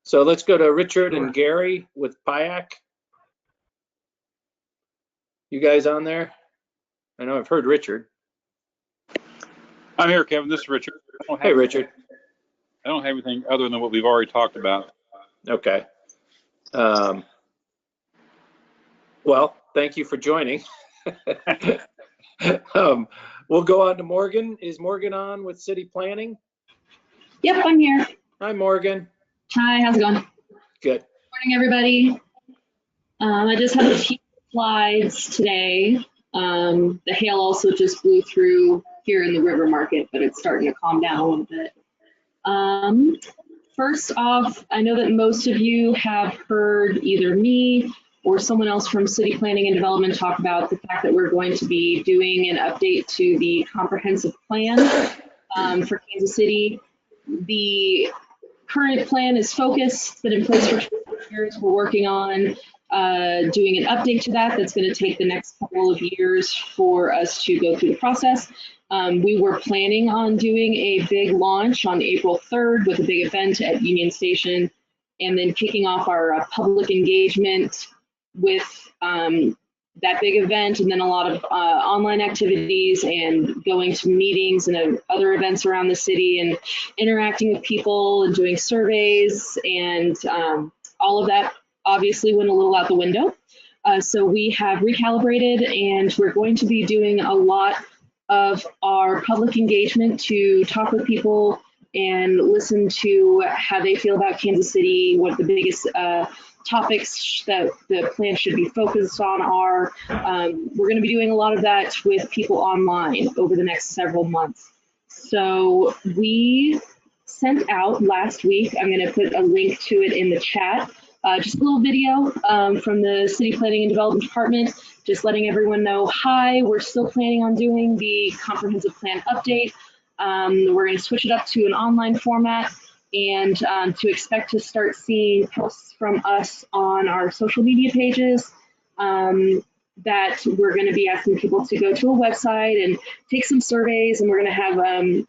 So let's go to Richard and Gary with PIAC. You guys on there? I know I've heard Richard. I'm here, Kevin. This is Richard. Hey, Richard. I don't have anything other than what we've already talked about. Okay. Well, thank you for joining. We'll go on to Morgan. Is Morgan on with city planning? Yep, I'm here. Hi, Morgan. Hi, how's it going? Good. Morning, everybody. I just have a few slides today. The hail also just blew through here in the river market, but it's starting to calm down a little bit. First off, I know that most of you have heard either me or someone else from City Planning and Development talk about the fact that we're going to be doing an update to the comprehensive plan for Kansas City. The current plan is focused, it's been in place for 20 years. We're working on doing an update to that. That's going to take the next couple of years for us to go through the process. We were planning on doing a big launch on April 3rd with a big event at Union Station, and then kicking off our public engagement with that big event, and then a lot of online activities and going to meetings and other events around the city and interacting with people and doing surveys, and all of that obviously went a little out the window. So we have recalibrated, and we're going to be doing a lot of our public engagement to talk with people and listen to how they feel about Kansas City, what the biggest topics that the plan should be focused on are. We're going to be doing a lot of that with people online over the next several months. So we sent out last week, I'm going to put a link to it in the chat, just a little video from the City Planning and Development Department, just letting everyone know, hi, we're still planning on doing the comprehensive plan update. We're going to switch it up to an online format, and to expect to start seeing posts from us on our social media pages, that we're going to be asking people to go to a website and take some surveys, and we're going to have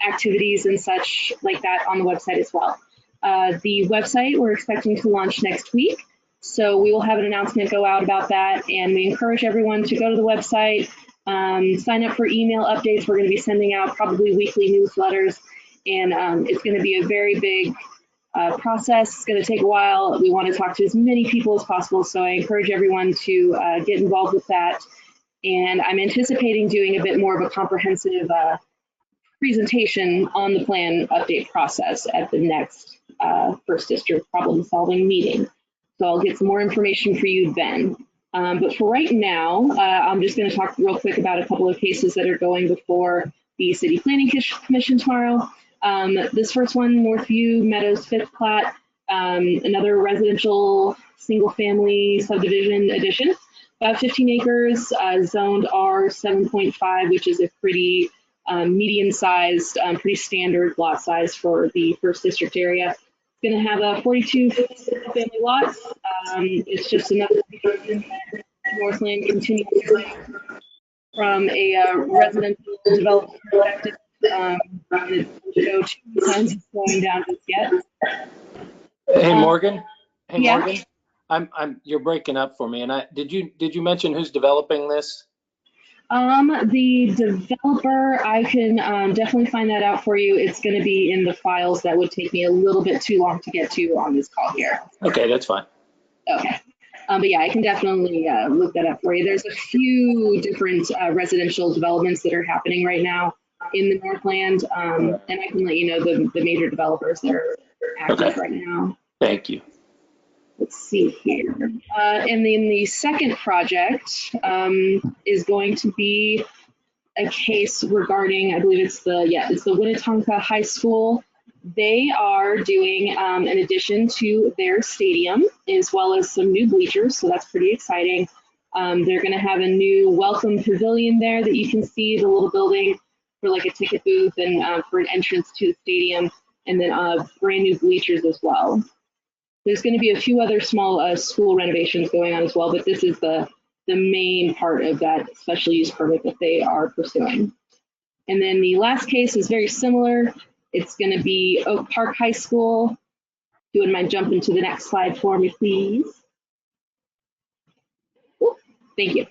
activities and such like that on the website as well. The website we're expecting to launch next week, so we will have an announcement go out about that, and we encourage everyone to go to the website, sign up for email updates. We're going to be sending out probably weekly newsletters, and it's going to be a very big process. It's going to take a while. We want to talk to as many people as possible, so I encourage everyone to get involved with that. And I'm anticipating doing a bit more of a comprehensive presentation on the plan update process at the next First District problem solving meeting. So I'll get some more information for you then. But for right now, I'm just going to talk real quick about a couple of cases that are going before the City Planning Commission tomorrow. This first one, Northview Meadows 5th plat, another residential single family subdivision addition. about 15 acres, zoned R 7.5, which is a pretty median-sized, pretty standard lot size for the first district area. It's going to have a 42 family lots. It's just another Northland continues from a residential development perspective. So 2 signs is slowing down just yet. Hey, Morgan. Hey, yeah. Morgan. You're breaking up for me. And did you mention who's developing this? The developer, I can definitely find that out for you. It's going to be in the files that would take me a little bit too long to get to on this call here. Okay, that's fine. Okay. But yeah, I can definitely look that up for you. There's a few different residential developments that are happening right now in the Northland, and I can let you know the major developers that are active right now. Thank you. Let's see here. And then the second project is going to be a case regarding, I believe it's the Winnetonka High School. They are doing an addition to their stadium as well as some new bleachers, so that's pretty exciting. They're going to have a new welcome pavilion there that you can see, the little building for like a ticket booth and for an entrance to the stadium, and then brand new bleachers as well. There's going to be a few other small school renovations going on as well, but this is the main part of that special use permit that they are pursuing. And then the last case is very similar. It's going to be Oak Park High School. If you wouldn't mind jumping to the next slide for me, please. Ooh, thank you.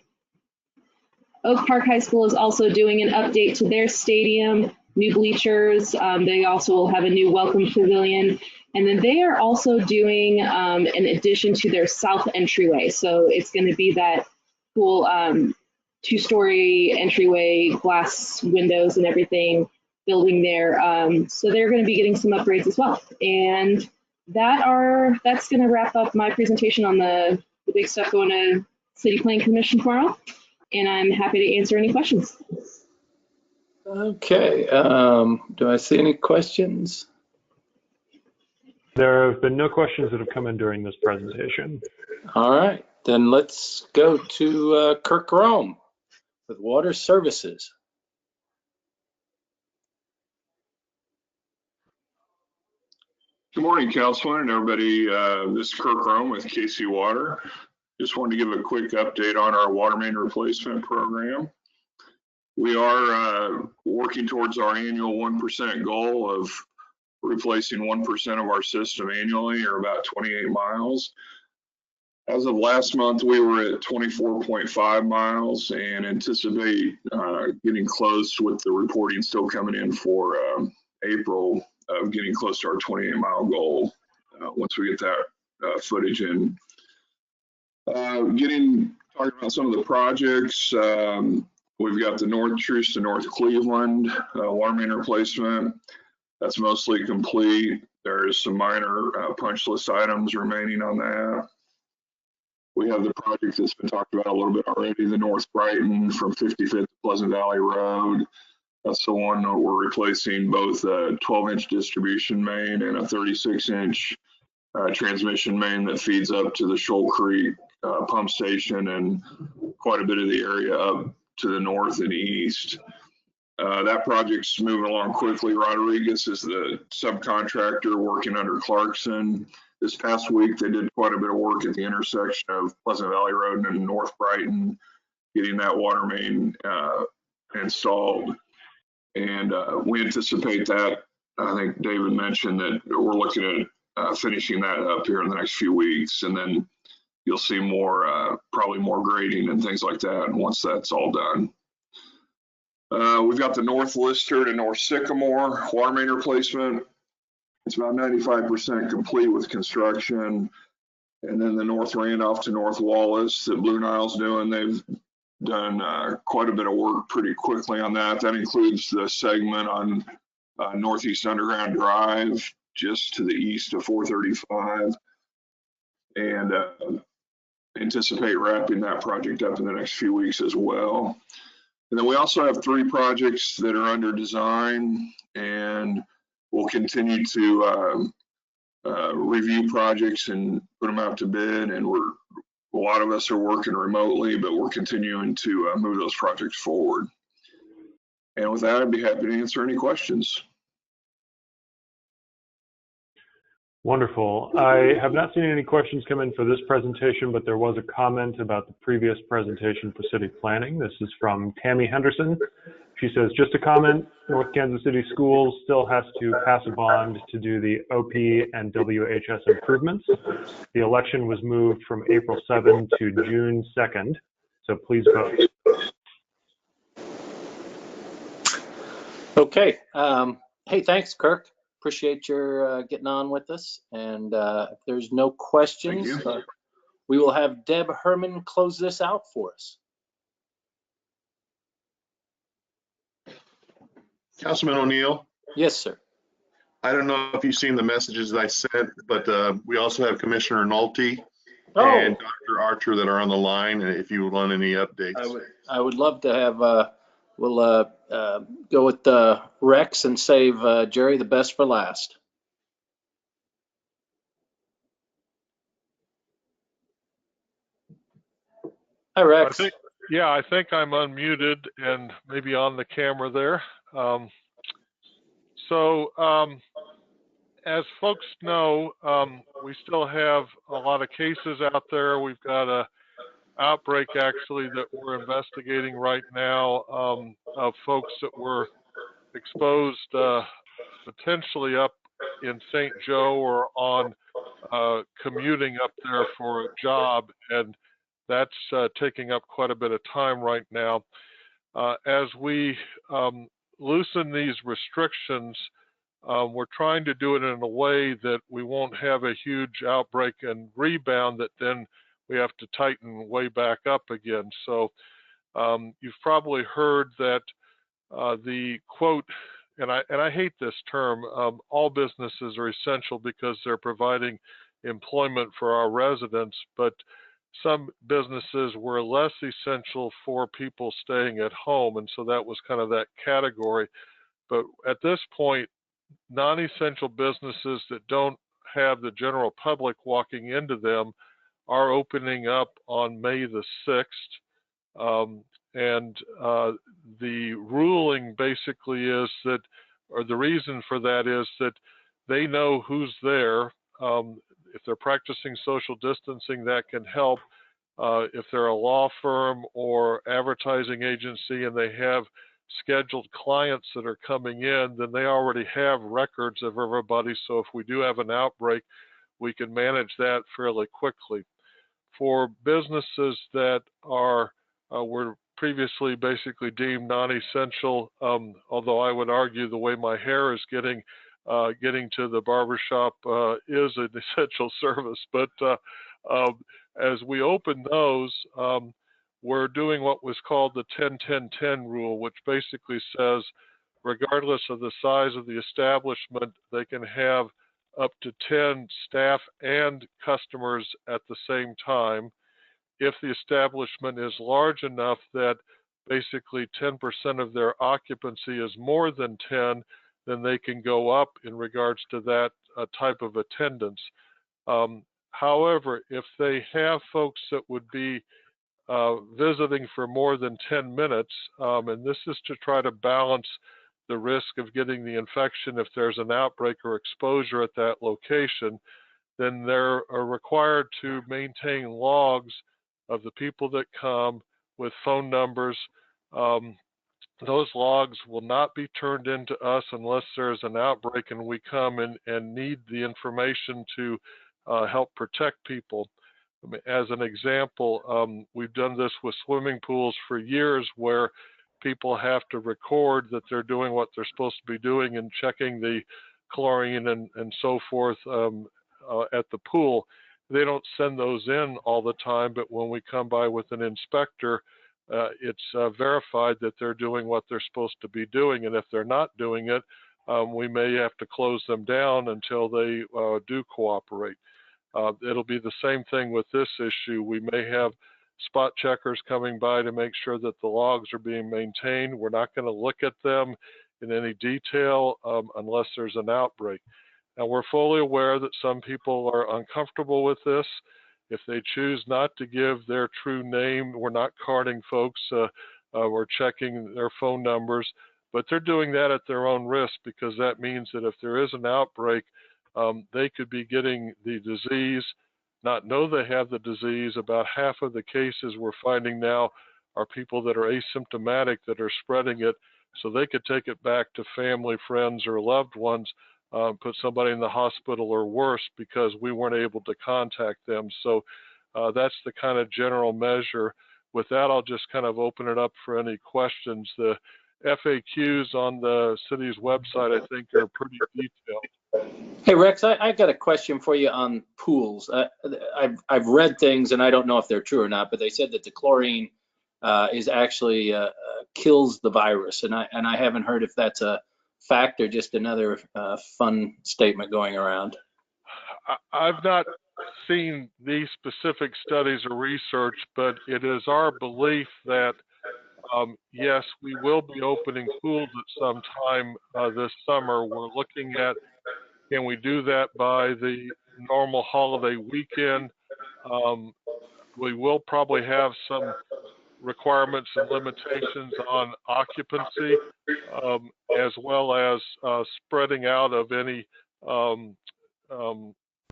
Oak Park High School is also doing an update to their stadium, new bleachers. They also will have a new welcome pavilion. And then they are also doing an addition to their south entryway. So it's going to be that cool 2-story entryway, glass windows and everything building there. So they're going to be getting some upgrades as well. And that's going to wrap up my presentation on the big stuff going to City Planning Commission tomorrow. And I'm happy to answer any questions. Okay. Do I see any questions? There have been no questions that have come in during this presentation. All right, then let's go to Kirk Rome with Water Services. Good morning, Councilman and everybody. This is Kirk Rome with KC Water. Just wanted to give a quick update on our water main replacement program. We are working towards our annual 1% goal of replacing 1% of our system annually, or about 28 miles. As of last month, we were at 24.5 miles and anticipate getting close with the reporting still coming in for April of getting close to our 28-mile goal once we get that footage in. Talking about some of the projects, we've got the North Truce to North Cleveland water main replacement. That's mostly complete. There is some minor punch list items remaining on that. We have the project that's been talked about a little bit already, the North Brighton from 55th to Pleasant Valley Road. That's the one that we're replacing both a 12-inch distribution main and a 36-inch transmission main that feeds up to the Shoal Creek pump station and quite a bit of the area up to the north and east. That project's moving along quickly. Rodriguez is the subcontractor working under Clarkson. This past week, they did quite a bit of work at the intersection of Pleasant Valley Road and North Brighton, getting that water main installed. And we anticipate that, I think David mentioned that we're looking at finishing that up here in the next few weeks. And then you'll see more, probably more grading and things like that once that's all done. We've got the North Lister to North Sycamore water main replacement. It's about 95% complete with construction. And then the North Randolph to North Wallace that Blue Nile's doing, they've done quite a bit of work pretty quickly on that. That includes the segment on Northeast Underground Drive, just to the east of 435. And anticipate wrapping that project up in the next few weeks as well. And then we also have 3 projects that are under design, and we'll continue to review projects and put them out to bid. And we're A lot of us are working remotely, but we're continuing to move those projects forward. And with that, I'd be happy to answer any questions. Wonderful. I have not seen any questions come in for this presentation, but there was a comment about the previous presentation for city planning. This is from Tammy Henderson. She says, just a comment, North Kansas City Schools still has to pass a bond to do the OP and WHS improvements. The election was moved from April 7 to June 2nd, so please vote. Okay. Hey, thanks, Kirk. Appreciate your getting on with us. And if there's no questions, we will have Deb Herman close this out for us. Councilman O'Neill. Yes, sir. I don't know if you've seen the messages that I sent, but we also have Commissioner Nolte and Dr. Archer that are on the line. And if you would want any updates, I would love to have. We'll go with Rex and save Jerry the best for last. Hi, Rex. I think I'm unmuted and maybe on the camera there. As folks know, we still have a lot of cases out there. We've got a outbreak actually that we're investigating right now of folks that were exposed potentially up in St. Joe or on commuting up there for a job, and that's taking up quite a bit of time right now. As we loosen these restrictions, we're trying to do it in a way that we won't have a huge outbreak and rebound that then we have to tighten way back up again. So you've probably heard that the quote, and I hate this term, all businesses are essential because they're providing employment for our residents, but some businesses were less essential for people staying at home, and so that was kind of that category. But at this point, non-essential businesses that don't have the general public walking into them are opening up on May the 6th. The ruling basically is that, or the reason for that is that they know who's there. If they're practicing social distancing, that can help. If they're a law firm or advertising agency and they have scheduled clients that are coming in, then they already have records of everybody. So if we do have an outbreak, we can manage that fairly quickly. For businesses that are were previously basically deemed non-essential, although I would argue the way my hair is getting to the barbershop is an essential service. But as we open those, we're doing what was called the 10-10-10 rule, which basically says, regardless of the size of the establishment, they can have up to 10 staff and customers at the same time. If the establishment is large enough that basically 10% of their occupancy is more than 10, then they can go up in regards to that type of attendance. However, if they have folks that would be visiting for more than 10 minutes, and this is to try to balance the risk of getting the infection if there's an outbreak or exposure at that location, then they're required to maintain logs of the people that come with phone numbers. Those logs will not be turned into us unless there's an outbreak and we come and need the information to help protect people. As an example, we've done this with swimming pools for years where people have to record that they're doing what they're supposed to be doing and checking the chlorine and so forth at the pool. They don't send those in all the time, but when we come by with an inspector, it's verified that they're doing what they're supposed to be doing. And if they're not doing it, we may have to close them down until they do cooperate. It'll be the same thing with this issue. We may have spot checkers coming by to make sure that the logs are being maintained. We're not going to look at them in any detail unless there's an outbreak. Now, we're fully aware that some people are uncomfortable with this. If they choose not to give their true name, we're not carding folks, we're checking their phone numbers, but they're doing that at their own risk, because that means that if there is an outbreak, they could be getting the disease, not know they have the disease. About half of the cases we're finding now are people that are asymptomatic that are spreading it, so they could take it back to family, friends, or loved ones, put somebody in the hospital or worse because we weren't able to contact them. So that's the kind of general measure. With that, I'll just kind of open it up for any questions. The FAQs on the city's website, I think, are pretty detailed. Hey, Rex, I got a question for you on pools. I've read things, and I don't know if they're true or not, but they said that the chlorine is actually kills the virus, and I haven't heard if that's a fact or just another fun statement going around. I've not seen these specific studies or research, but it is our belief that yes, we will be opening pools at some time this summer. We're looking at, can we do that by the normal holiday weekend? We will probably have some requirements and limitations on occupancy, as well as spreading out of any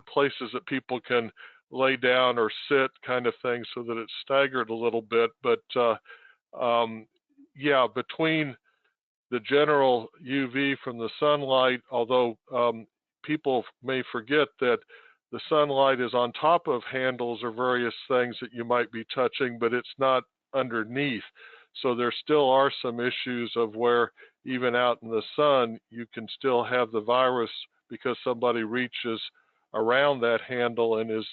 places that people can lay down or sit, kind of thing, so that it's staggered a little bit. But yeah, between the general UV from the sunlight, although people may forget that the sunlight is on top of handles or various things that you might be touching, but it's not underneath. So there still are some issues of where even out in the sun, you can still have the virus because somebody reaches around that handle and is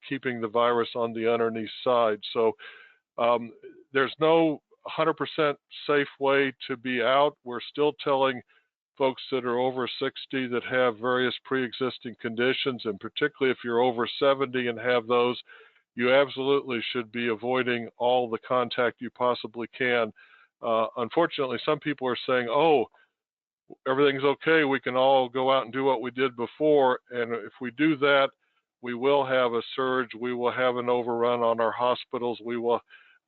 keeping the virus on the underneath side. So there's no 100% safe way to be out. We're still telling folks that are over 60 that have various pre-existing conditions, and particularly if you're over 70 and have those, you absolutely should be avoiding all the contact you possibly can. Unfortunately, some people are saying, oh, everything's okay, we can all go out and do what we did before, and if we do that, we will have a surge, we will have an overrun on our hospitals, we will,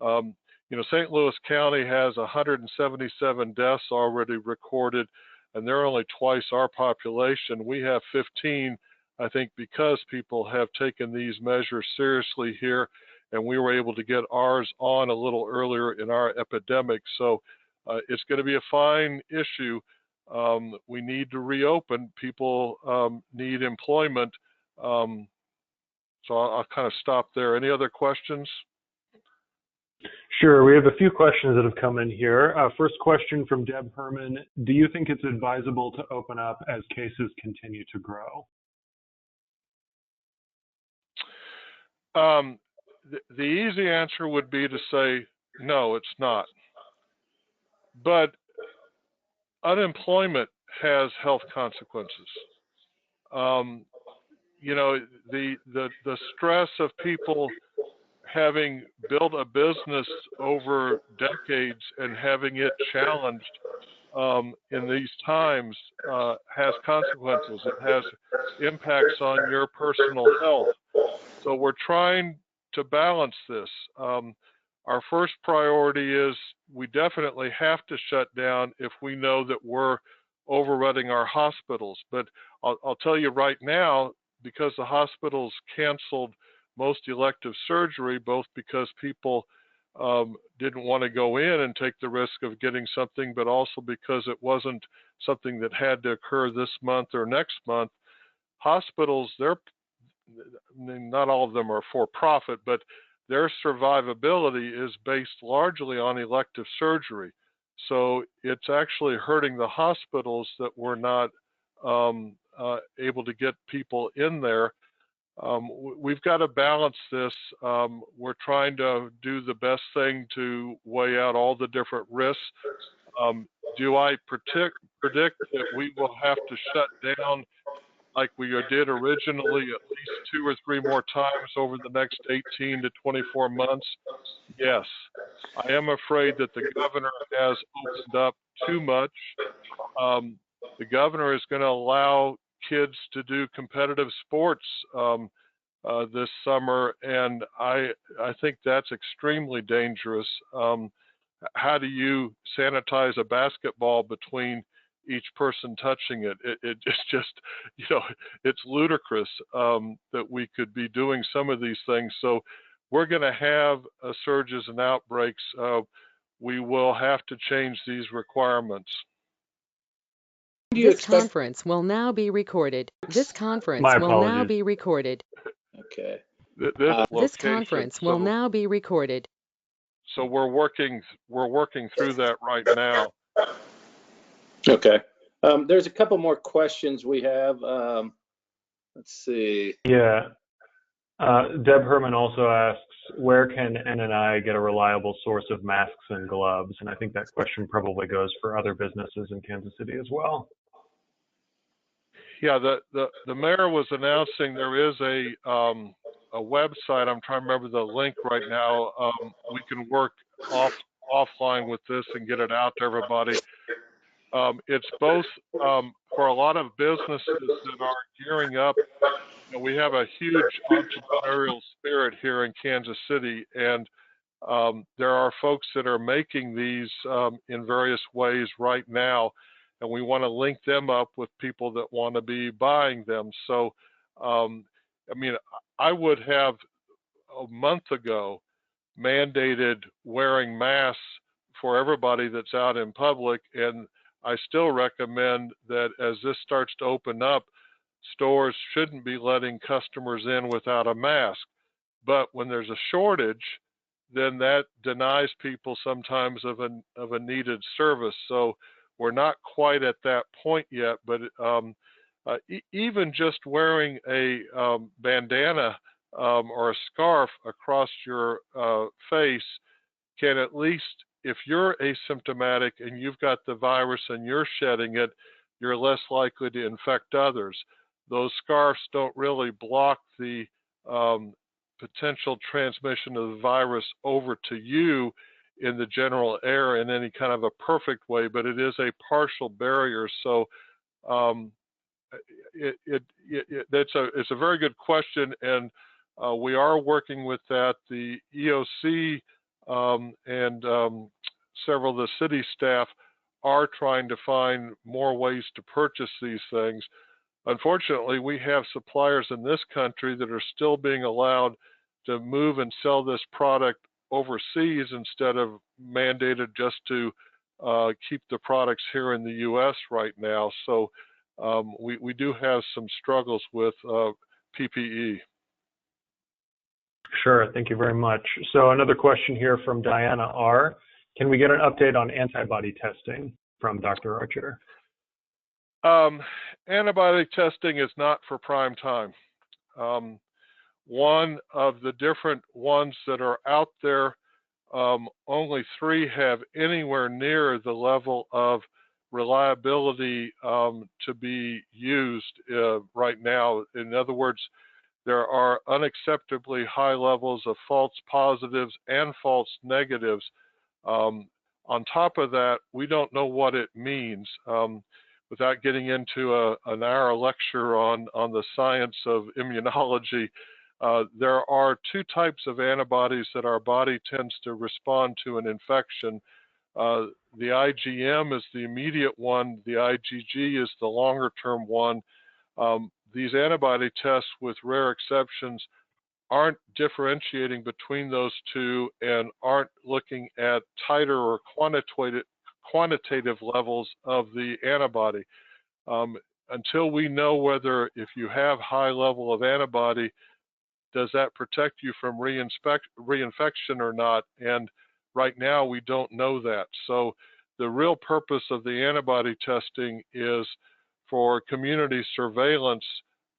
you know, St. Louis County has 177 deaths already recorded, and they're only twice our population. We have 15, I think, because people have taken these measures seriously here, and we were able to get ours on a little earlier in our epidemic. So it's going to be a fine issue. We need to reopen. People need employment. So I'll kind of stop there. Any other questions? Sure. We have a few questions that have come in here. First question from Deb Herman. Do you think it's advisable to open up as cases continue to grow? The easy answer would be to say, no, it's not. But unemployment has health consequences. You know, the stress of people having built a business over decades and having it challenged in these times has consequences. It has impacts on your personal health. So we're trying to balance this. Our first priority is we definitely have to shut down if we know that we're overrunning our hospitals. But I'll tell you right now, because the hospitals canceled most elective surgery, both because people didn't want to go in and take the risk of getting something, but also because it wasn't something that had to occur this month or next month. Hospitals, not all of them are for profit, but their survivability is based largely on elective surgery. So it's actually hurting the hospitals that we're not able to get people in there. We've got to balance this. We're trying to do the best thing to weigh out all the different risks. Do I predict that we will have to shut down like we did originally at least 2 or 3 more times over the next 18 to 24 months? Yes. I am afraid that the governor has opened up too much. The governor is going to allow kids to do competitive sports this summer, and I think that's extremely dangerous. How do you sanitize a basketball between each person touching it? It's just, you know, it's ludicrous that we could be doing some of these things. So we're going to have surges and outbreaks. We will have to change these requirements. This conference will now be recorded. This conference My will now apologies. be recorded. Okay. This conference will now be recorded. So we're working through that right now. Okay. There's a couple more questions we have. Let's see. Yeah. Deb Herman also asks, where can NNI get a reliable source of masks and gloves? And I think that question probably goes for other businesses in Kansas City as well. Yeah, the mayor was announcing there is a website. I'm trying to remember the link right now. We can work offline with this and get it out to everybody. It's both for a lot of businesses that are gearing up. You know, we have a huge entrepreneurial spirit here in Kansas City, and there are folks that are making these in various ways right now, and we want to link them up with people that want to be buying them. So, I mean, I would have a month ago mandated wearing masks for everybody that's out in public, and I still recommend that as this starts to open up, stores shouldn't be letting customers in without a mask. But when there's a shortage, then that denies people sometimes of a needed service. So we're not quite at that point yet, but even just wearing a bandana or a scarf across your face can at least, if you're asymptomatic and you've got the virus and you're shedding it, you're less likely to infect others. Those scarves don't really block the potential transmission of the virus over to you in the general air in any kind of a perfect way, but it is a partial barrier. So it's a very good question, and we are working with that. The EOC and several of the city staff are trying to find more ways to purchase these things. Unfortunately, we have suppliers in this country that are still being allowed to move and sell this product overseas instead of mandated just to keep the products here in the U.S. right now. So we do have some struggles with PPE. Sure, thank you very much. So another question here from Diana R. Can we get an update on antibody testing from Dr. Archer? Antibody testing is not for prime time. One of the different ones that are out there, only 3 have anywhere near the level of reliability to be used right now. In other words, there are unacceptably high levels of false positives and false negatives. On top of that, we don't know what it means. Without getting into an hour lecture on the science of immunology, there are 2 types of antibodies that our body tends to respond to an infection. The IgM is the immediate one. The IgG is the longer term one. These antibody tests, with rare exceptions, aren't differentiating between those 2 and aren't looking at titer or quantitative levels of the antibody. Until we know whether, if you have high level of antibody, does that protect you from reinfection or not? And right now we don't know that. So the real purpose of the antibody testing is for community surveillance,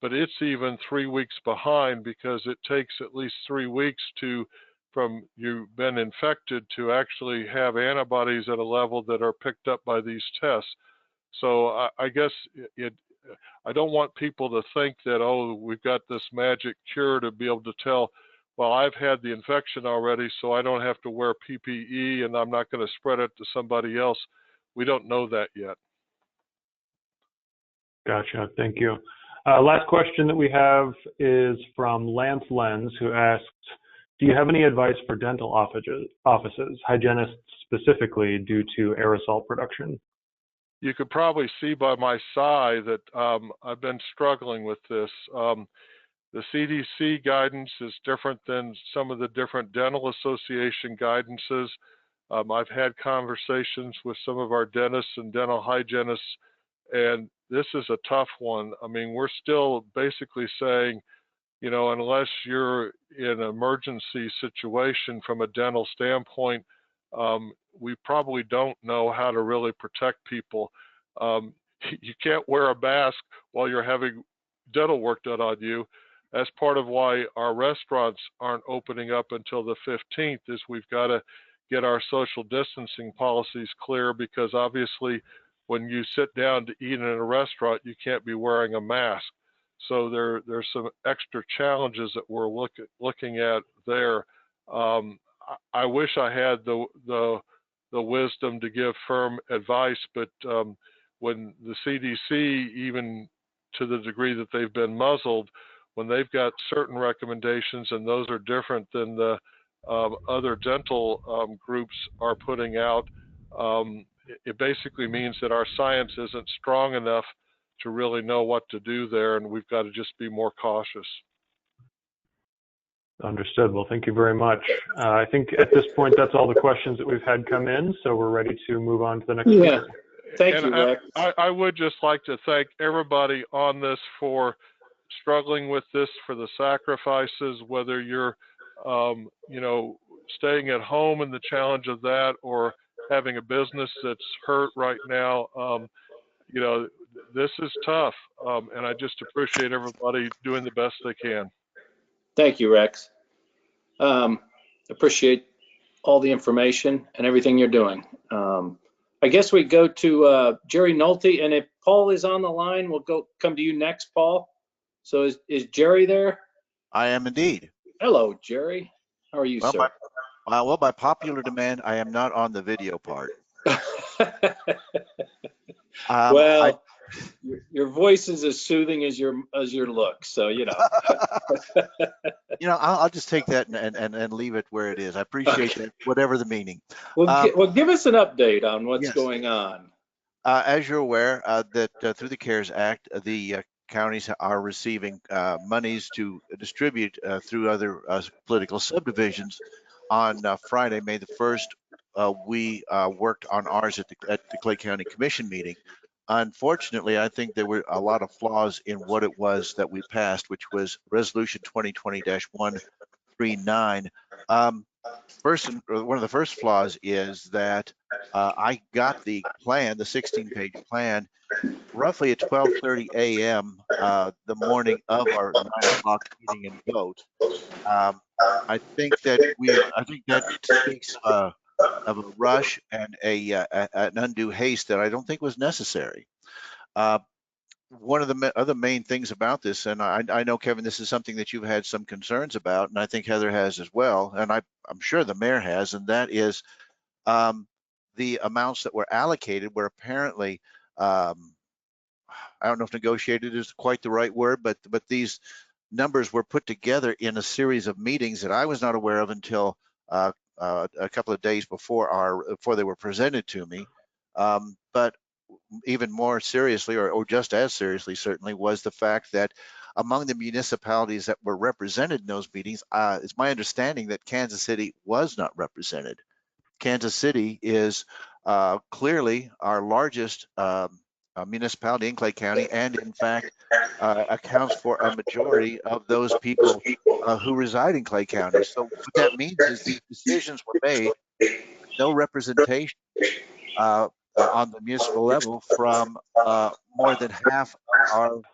but it's even 3 weeks behind because it takes at least 3 weeks from you've been infected to actually have antibodies at a level that are picked up by these tests. So I guess I don't want people to think that, oh, we've got this magic cure to be able to tell, well, I've had the infection already, so I don't have to wear PPE and I'm not going to spread it to somebody else. We don't know that yet. Gotcha, thank you. Last question that we have is from Lance Lenz, who asks, do you have any advice for dental offices, hygienists specifically, due to aerosol production? You could probably see by my sigh that I've been struggling with this. The CDC guidance is different than some of the different dental association guidances. I've had conversations with some of our dentists and dental hygienists, and this is a tough one. I mean, we're still basically saying, you know, unless you're in an emergency situation from a dental standpoint, we probably don't know how to really protect people. You can't wear a mask while you're having dental work done on you. That's part of why our restaurants aren't opening up until the 15th, is we've got to get our social distancing policies clear, because obviously when you sit down to eat in a restaurant, you can't be wearing a mask. So there's some extra challenges that we're looking at there. I wish I had the wisdom to give firm advice, but when the CDC, even to the degree that they've been muzzled, when they've got certain recommendations and those are different than the other dental groups are putting out, it basically means that our science isn't strong enough to really know what to do there, and we've got to just be more cautious. Understood. Well, thank you very much. I think at this point, that's all the questions that we've had come in, so we're ready to move on to the next speaker. Thank you, Rex. I would just like to thank everybody on this for struggling with this, for the sacrifices, whether you're, you know, staying at home and the challenge of that, or having a business that's hurt right now. You know, this is tough, and I just appreciate everybody doing the best they can. Thank you, Rex. Appreciate all the information and everything you're doing. I guess we go to Jerry Nolte, and if Paul is on the line, we'll come to you next, Paul. So is Jerry there? I am indeed. Hello, Jerry. How are you, sir? Well, by popular demand, I am not on the video part. Well, your voice is as soothing as your look, so you know. You know, I'll just take that and leave it where it is. I appreciate that, whatever the meaning. Well, give us an update on what's going on. As you're aware, that through the CARES Act, the counties are receiving monies to distribute through other political subdivisions. On Friday, May the 1st, we worked on ours at the Clay County Commission meeting. Unfortunately, I think there were a lot of flaws in what it was that we passed, which was Resolution 2020-139. One of the first flaws is that I got the plan, the 16-page plan, roughly at 12:30 a.m. The morning of our 9 o'clock meeting and vote. I think that speaks of a rush and an undue haste that I don't think was necessary. One of the other main things about this, and I know, Kevin, this is something that you've had some concerns about, and I think Heather has as well, and I'm sure the mayor has, and that is the amounts that were allocated were apparently, I don't know if negotiated is quite the right word, but these numbers were put together in a series of meetings that I was not aware of until a couple of days before they were presented to me. But even more seriously, or just as seriously, certainly, was the fact that among the municipalities that were represented in those meetings, it's my understanding that Kansas City was not represented. Kansas City is clearly our largest municipality in Clay County, and in fact accounts for a majority of those people who reside in Clay County. So what that means is these decisions were made with no representation on the municipal level from more than half of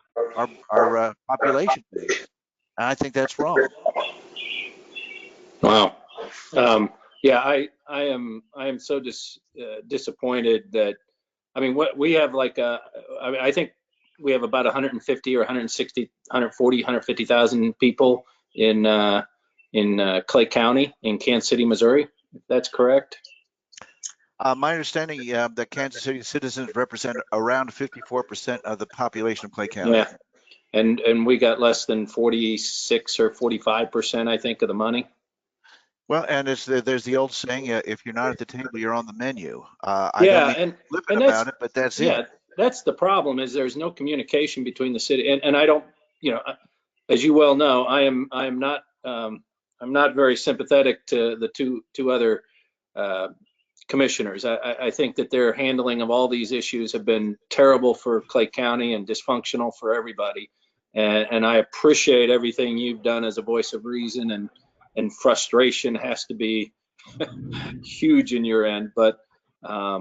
our population base. And I think that's wrong. Wow. Yeah, I am so disappointed that, I mean, what we have I think we have about 150 or 160, 140, 150,000 people in Clay County in Kansas City, Missouri. If that's correct. My understanding that Kansas City citizens represent around 54% of the population of Clay County. Yeah. and we got less than 46 or 45%, I think, of the money. Well, and there's the old saying, if you're not at the table, you're on the menu. I Yeah, don't mean flippant that's, about it, but that's yeah, it. that's the problem, is there's no communication between the city, and I don't, you know, as you well know, I'm not very sympathetic to the two other commissioners. I think that their handling of all these issues have been terrible for Clay County and dysfunctional for everybody. And I appreciate everything you've done as a voice of reason, and frustration has to be huge in your end. But by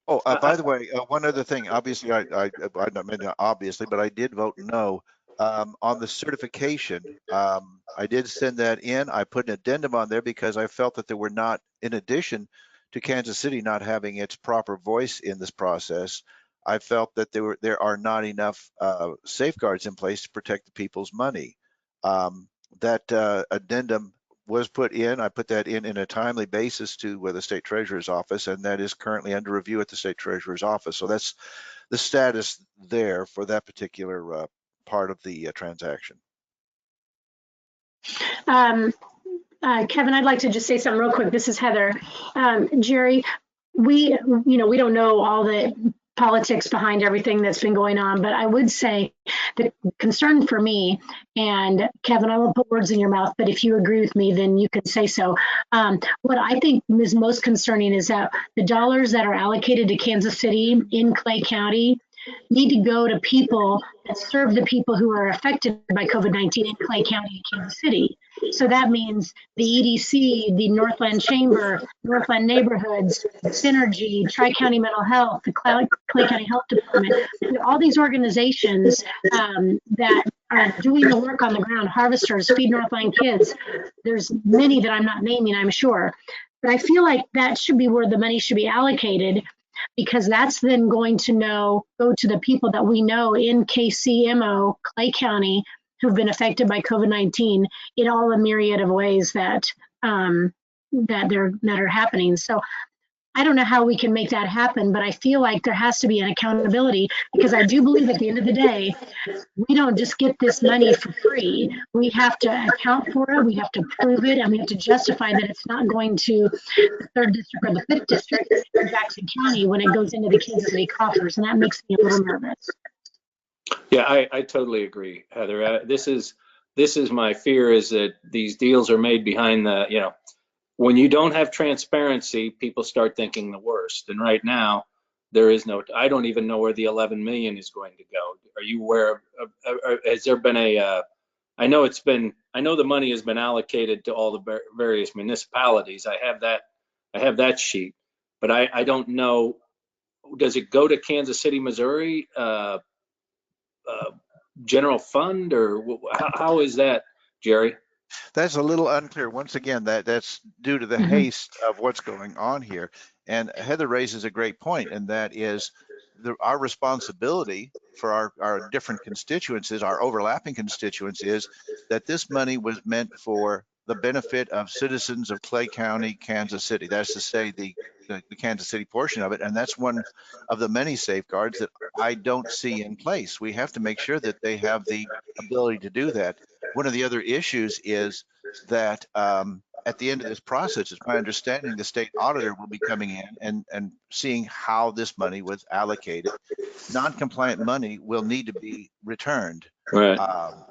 the way, one other thing. Obviously, I don't mean obviously, but I did vote no on the certification. I did send that in. I put an addendum on there because I felt that there were not, in addition to Kansas City not having its proper voice in this process, I felt that there are not enough safeguards in place to protect the people's money. That addendum was put in. I put that in a timely basis to the state treasurer's office, and that is currently under review at the state treasurer's office. So that's the status there for that particular part of the transaction. Kevin, I'd like to just say something real quick. This is Heather. Jerry, we don't know all the politics behind everything that's been going on, but I would say the concern for me, and Kevin, I won't put words in your mouth, but if you agree with me, then you can say so. What I think is most concerning is that the dollars that are allocated to Kansas City in Clay County need to go to people that serve the people who are affected by COVID-19 in Clay County and Kansas City. So that means the EDC, the Northland Chamber, Northland Neighborhoods, Synergy, Tri-County Mental Health, the Clay County Health Department, all these organizations that are doing the work on the ground, Harvesters, Feed Northland Kids. There's many that I'm not naming, I'm sure. But I feel like that should be where the money should be allocated, because that's then going to go to the people that we know in KCMO, Clay County, who've been affected by COVID-19 in all the myriad of ways that are happening. So I don't know how we can make that happen, but I feel like there has to be an accountability, because I do believe at the end of the day, we don't just get this money for free. We have to account for it, we have to prove it, and we have to justify that it's not going to the 3rd district or the 5th district in Jackson County when it goes into the Kansas City coffers, and that makes me a little nervous. yeah, I totally agree, Heather. This is my fear, is that these deals are made behind the, when you don't have transparency, people start thinking the worst. And right now, there is no, I don't even know where the 11 million is going to go. Are you aware of, has there been I know the money has been allocated to all the various municipalities. I have that sheet, but I don't know, does it go to Kansas City, Missouri, general fund, or how is that, Jerry? That's a little unclear. Once again, that's due to the haste of what's going on here. And Heather raises a great point, and that is our responsibility for our different constituencies, our overlapping constituents, is that this money was meant for the benefit of citizens of Clay County, Kansas City. That's to say the Kansas City portion of it. And that's one of the many safeguards that I don't see in place. We have to make sure that they have the ability to do that. One of the other issues is that at the end of this process, it's my understanding the state auditor will be coming in and seeing how this money was allocated. Non-compliant money will need to be returned. Right.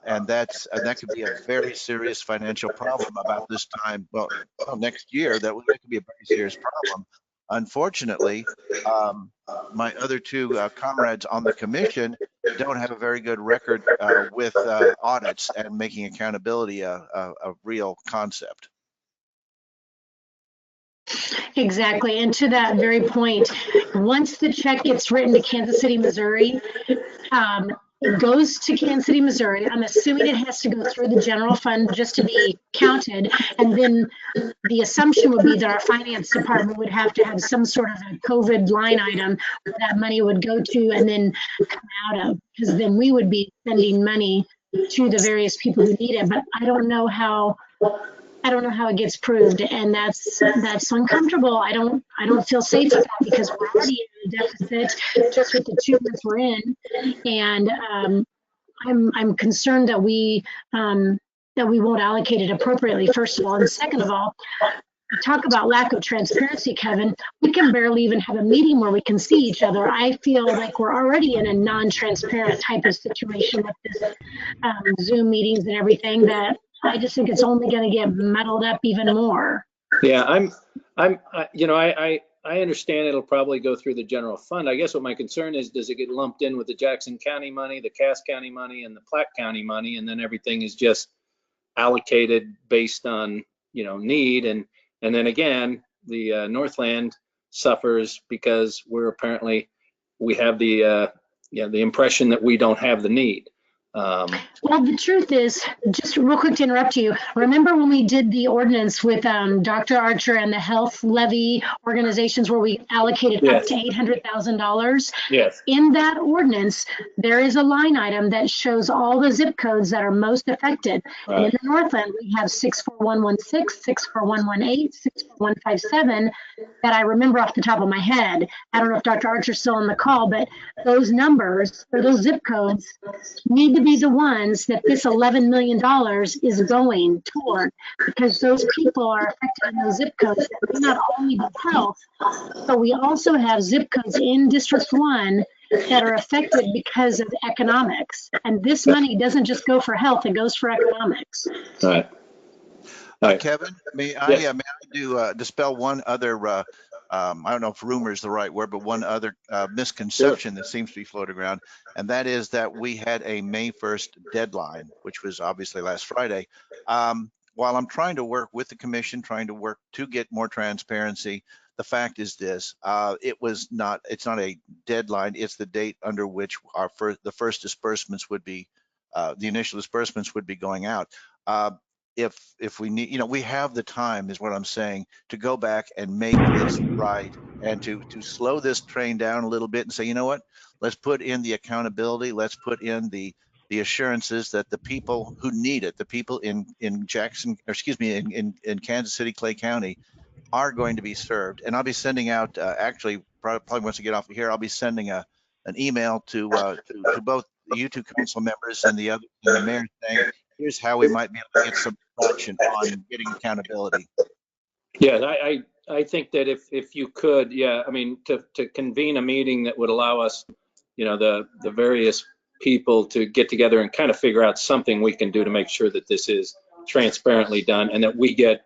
And that could be a very serious financial problem about this time. Well, next year, that could be a very serious problem. Unfortunately, my other two comrades on the commission don't have a very good record with audits and making accountability a real concept. Exactly. And to that very point, once the check gets written to Kansas City, Missouri, it goes to Kansas City, Missouri. I'm assuming it has to go through the general fund just to be counted. And then the assumption would be that our finance department would have to have some sort of a COVID line item that money would go to and then come out of, because then we would be sending money to the various people who need it. But I don't know how it gets proved, and that's uncomfortable. I don't feel safe with that, because we're already in a deficit just with the 2 months we're in, and I'm concerned that we won't allocate it appropriately, first of all. And second of all, talk about lack of transparency, Kevin. We can barely even have a meeting where we can see each other. I feel like we're already in a non-transparent type of situation with this Zoom meetings and everything, that I just think it's only going to get muddled up even more. Yeah, I understand it'll probably go through the general fund. I guess what my concern is, does it get lumped in with the Jackson County money, the Cass County money, and the Platte County money, and then everything is just allocated based on, need, and then again, the Northland suffers because we have the impression that we don't have the need. Well, the truth is, just real quick to interrupt you, remember when we did the ordinance with Dr. Archer and the health levy organizations where we allocated up to $800,000? Yes. In that ordinance, there is a line item that shows all the zip codes that are most affected. Right. And in the Northland, we have 64116, 64118, 64157 that I remember off the top of my head. I don't know if Dr. Archer's still on the call, but those numbers or those zip codes need to be the ones that this $11 million is going toward, because those people are affected in those zip codes that may not only be health, but we also have zip codes in District 1 that are affected because of economics. And this money doesn't just go for health, it goes for economics. All right. Kevin, may I dispel one other, I don't know if rumor is the right word, but one other misconception that seems to be floating around, and that is that we had a May 1st deadline, which was obviously last Friday. While I'm trying to work with the commission, trying to work to get more transparency, the fact is this: it's not a deadline. It's the date under which the first disbursements would be, the initial disbursements would be going out. If we need, we have the time, is what I'm saying, to go back and make this right, and to slow this train down a little bit and say, you know what, let's put in the accountability, let's put in the assurances that the people who need it, the people in Jackson, or excuse me, in Kansas City, Clay County, are going to be served. And I'll be sending out, actually, probably once I get off of here, I'll be sending an email to both you two council members and the mayor saying, here's how we might be able to get some traction on getting accountability. Yeah, I think that if you could, to convene a meeting that would allow us, the various people to get together and kind of figure out something we can do to make sure that this is transparently done, and that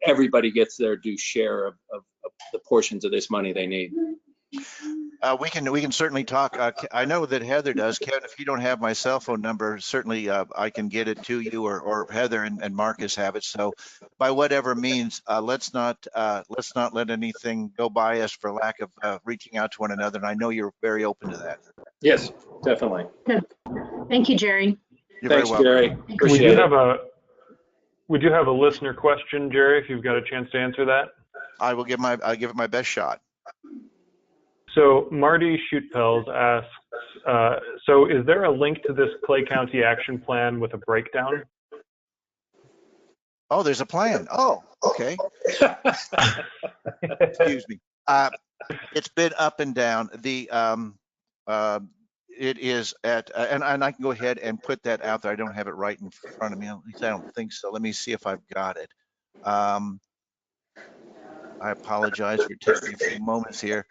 everybody gets their due share of the portions of this money they need. We can certainly talk. I know that Heather does. Kevin, if you don't have my cell phone number, certainly I can get it to you, or Heather and Marcus have it. So by whatever means, let's not let anything go by us for lack of reaching out to one another. And I know you're very open to that. Yes, definitely. Good. Thank you, Jerry. You're Thanks, very welcome. Jerry. Appreciate it. We do have a listener question, Jerry, if you've got a chance to answer that. I'll give it my best shot. So Marty Shootpels asks, so is there a link to this Clay County action plan with a breakdown? Oh, there's a plan. Oh, okay. Excuse me. It's been up and down. It is at, and I can go ahead and put that out there. I don't have it right in front of me. At least I don't think so. Let me see if I've got it. I apologize for taking a few moments here.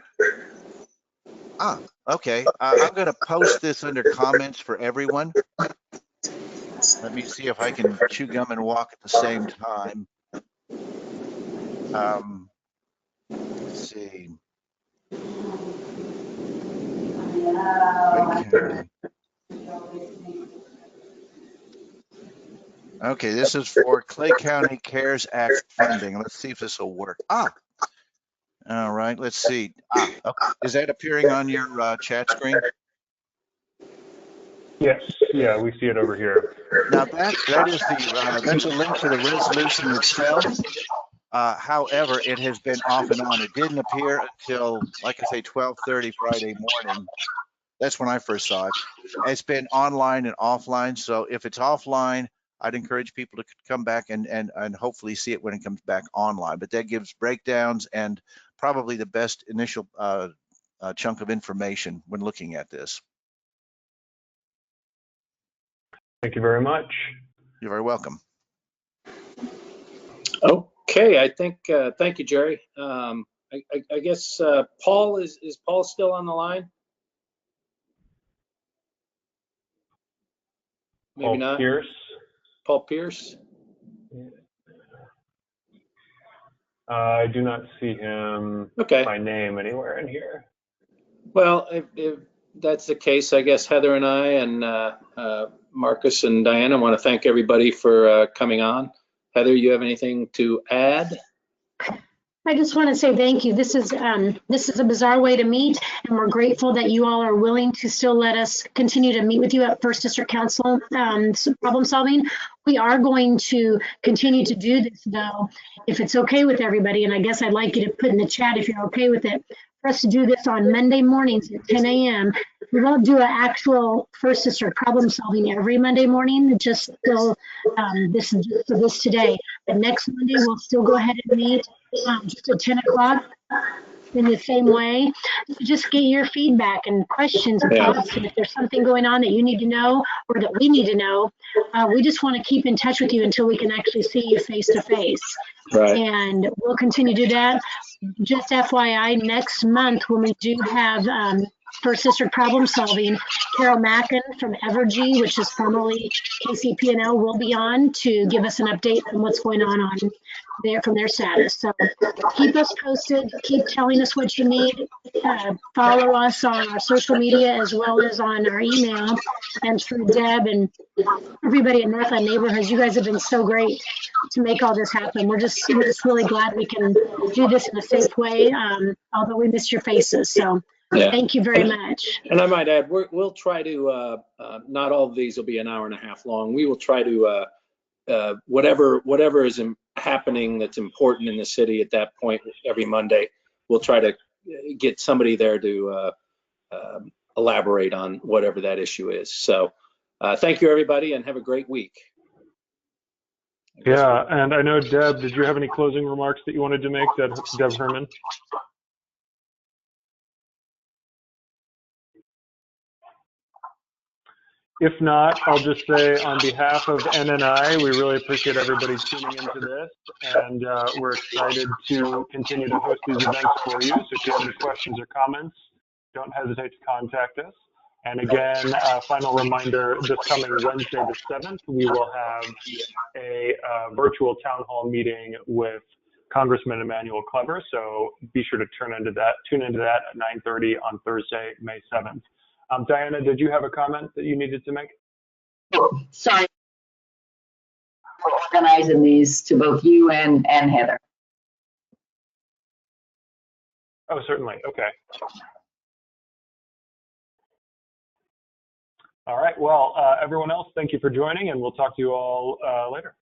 Okay. I'm going to post this under comments for everyone. Let me see if I can chew gum and walk at the same time. Let's see. Okay, this is for Clay County CARES Act funding. Let's see if this will work. All right, let's see. Okay. Is that appearing on your chat screen? Yes, yeah, we see it over here. Now that is that's a link to the resolution itself. However, it has been off and on. It didn't appear until, like I say, 12:30 Friday morning. That's when I first saw it. It's been online and offline. So if it's offline, I'd encourage people to come back and hopefully see it when it comes back online. But that gives breakdowns and probably the best initial chunk of information when looking at this. Thank you very much. You're very welcome. Okay, I think, thank you, Jerry. I guess Paul, is Paul still on the line? Maybe Paul not. Pierce. Paul Pierce? I do not see him by name anywhere in here. Well, if that's the case, I guess Heather and I and Marcus and Diana want to thank everybody for coming on. Heather, you have anything to add? I just want to say thank you. This is a bizarre way to meet, and we're grateful that you all are willing to still let us continue to meet with you at First District Council problem solving. We are going to continue to do this, though, if it's okay with everybody, and I guess I'd like you to put in the chat if you're okay with it, for us to do this on Monday mornings at 10 a.m. We won't do an actual First District problem solving every Monday morning, just still, this is just for this today. But next Monday, we'll still go ahead and meet just at 10 o'clock in the same way. Just get your feedback and questions and thoughts. And if there's something going on that you need to know or that we need to know, we just want to keep in touch with you until we can actually see you face to face. Right. And we'll continue to do that. Just FYI, next month when we do have First District problem solving, Carol Mackin from Evergy, which is formerly KCP&L, will be on to give us an update on what's going on there from their status. So keep us posted, keep telling us what you need, follow us on our social media as well as on our email, and through Deb and everybody at Northland Neighborhoods. You guys have been so great to make all this happen. We're just really glad we can do this in a safe way, although we missed your faces. So thank you very much. And I might add, we'll try to, not all of these will be an hour and a half long. We will try to, whatever is happening that's important in the city at that point every Monday, we'll try to get somebody there to elaborate on whatever that issue is. So thank you, everybody, and have a great week. Yeah, and I know, Deb, did you have any closing remarks that you wanted to make, Deb Herman? If not, I'll just say on behalf of NNI, we really appreciate everybody tuning into this, and we're excited to continue to host these events for you. So if you have any questions or comments, don't hesitate to contact us. And again, final reminder, this coming Wednesday the 7th, we will have a virtual town hall meeting with Congressman Emanuel Clever. So be sure to tune into that at 9:30 on Thursday, May 7th. Diana, did you have a comment that you needed to make? Sorry for organizing these to both you and Heather. Oh, certainly. Okay. All right. Well, everyone else, thank you for joining, and we'll talk to you all later.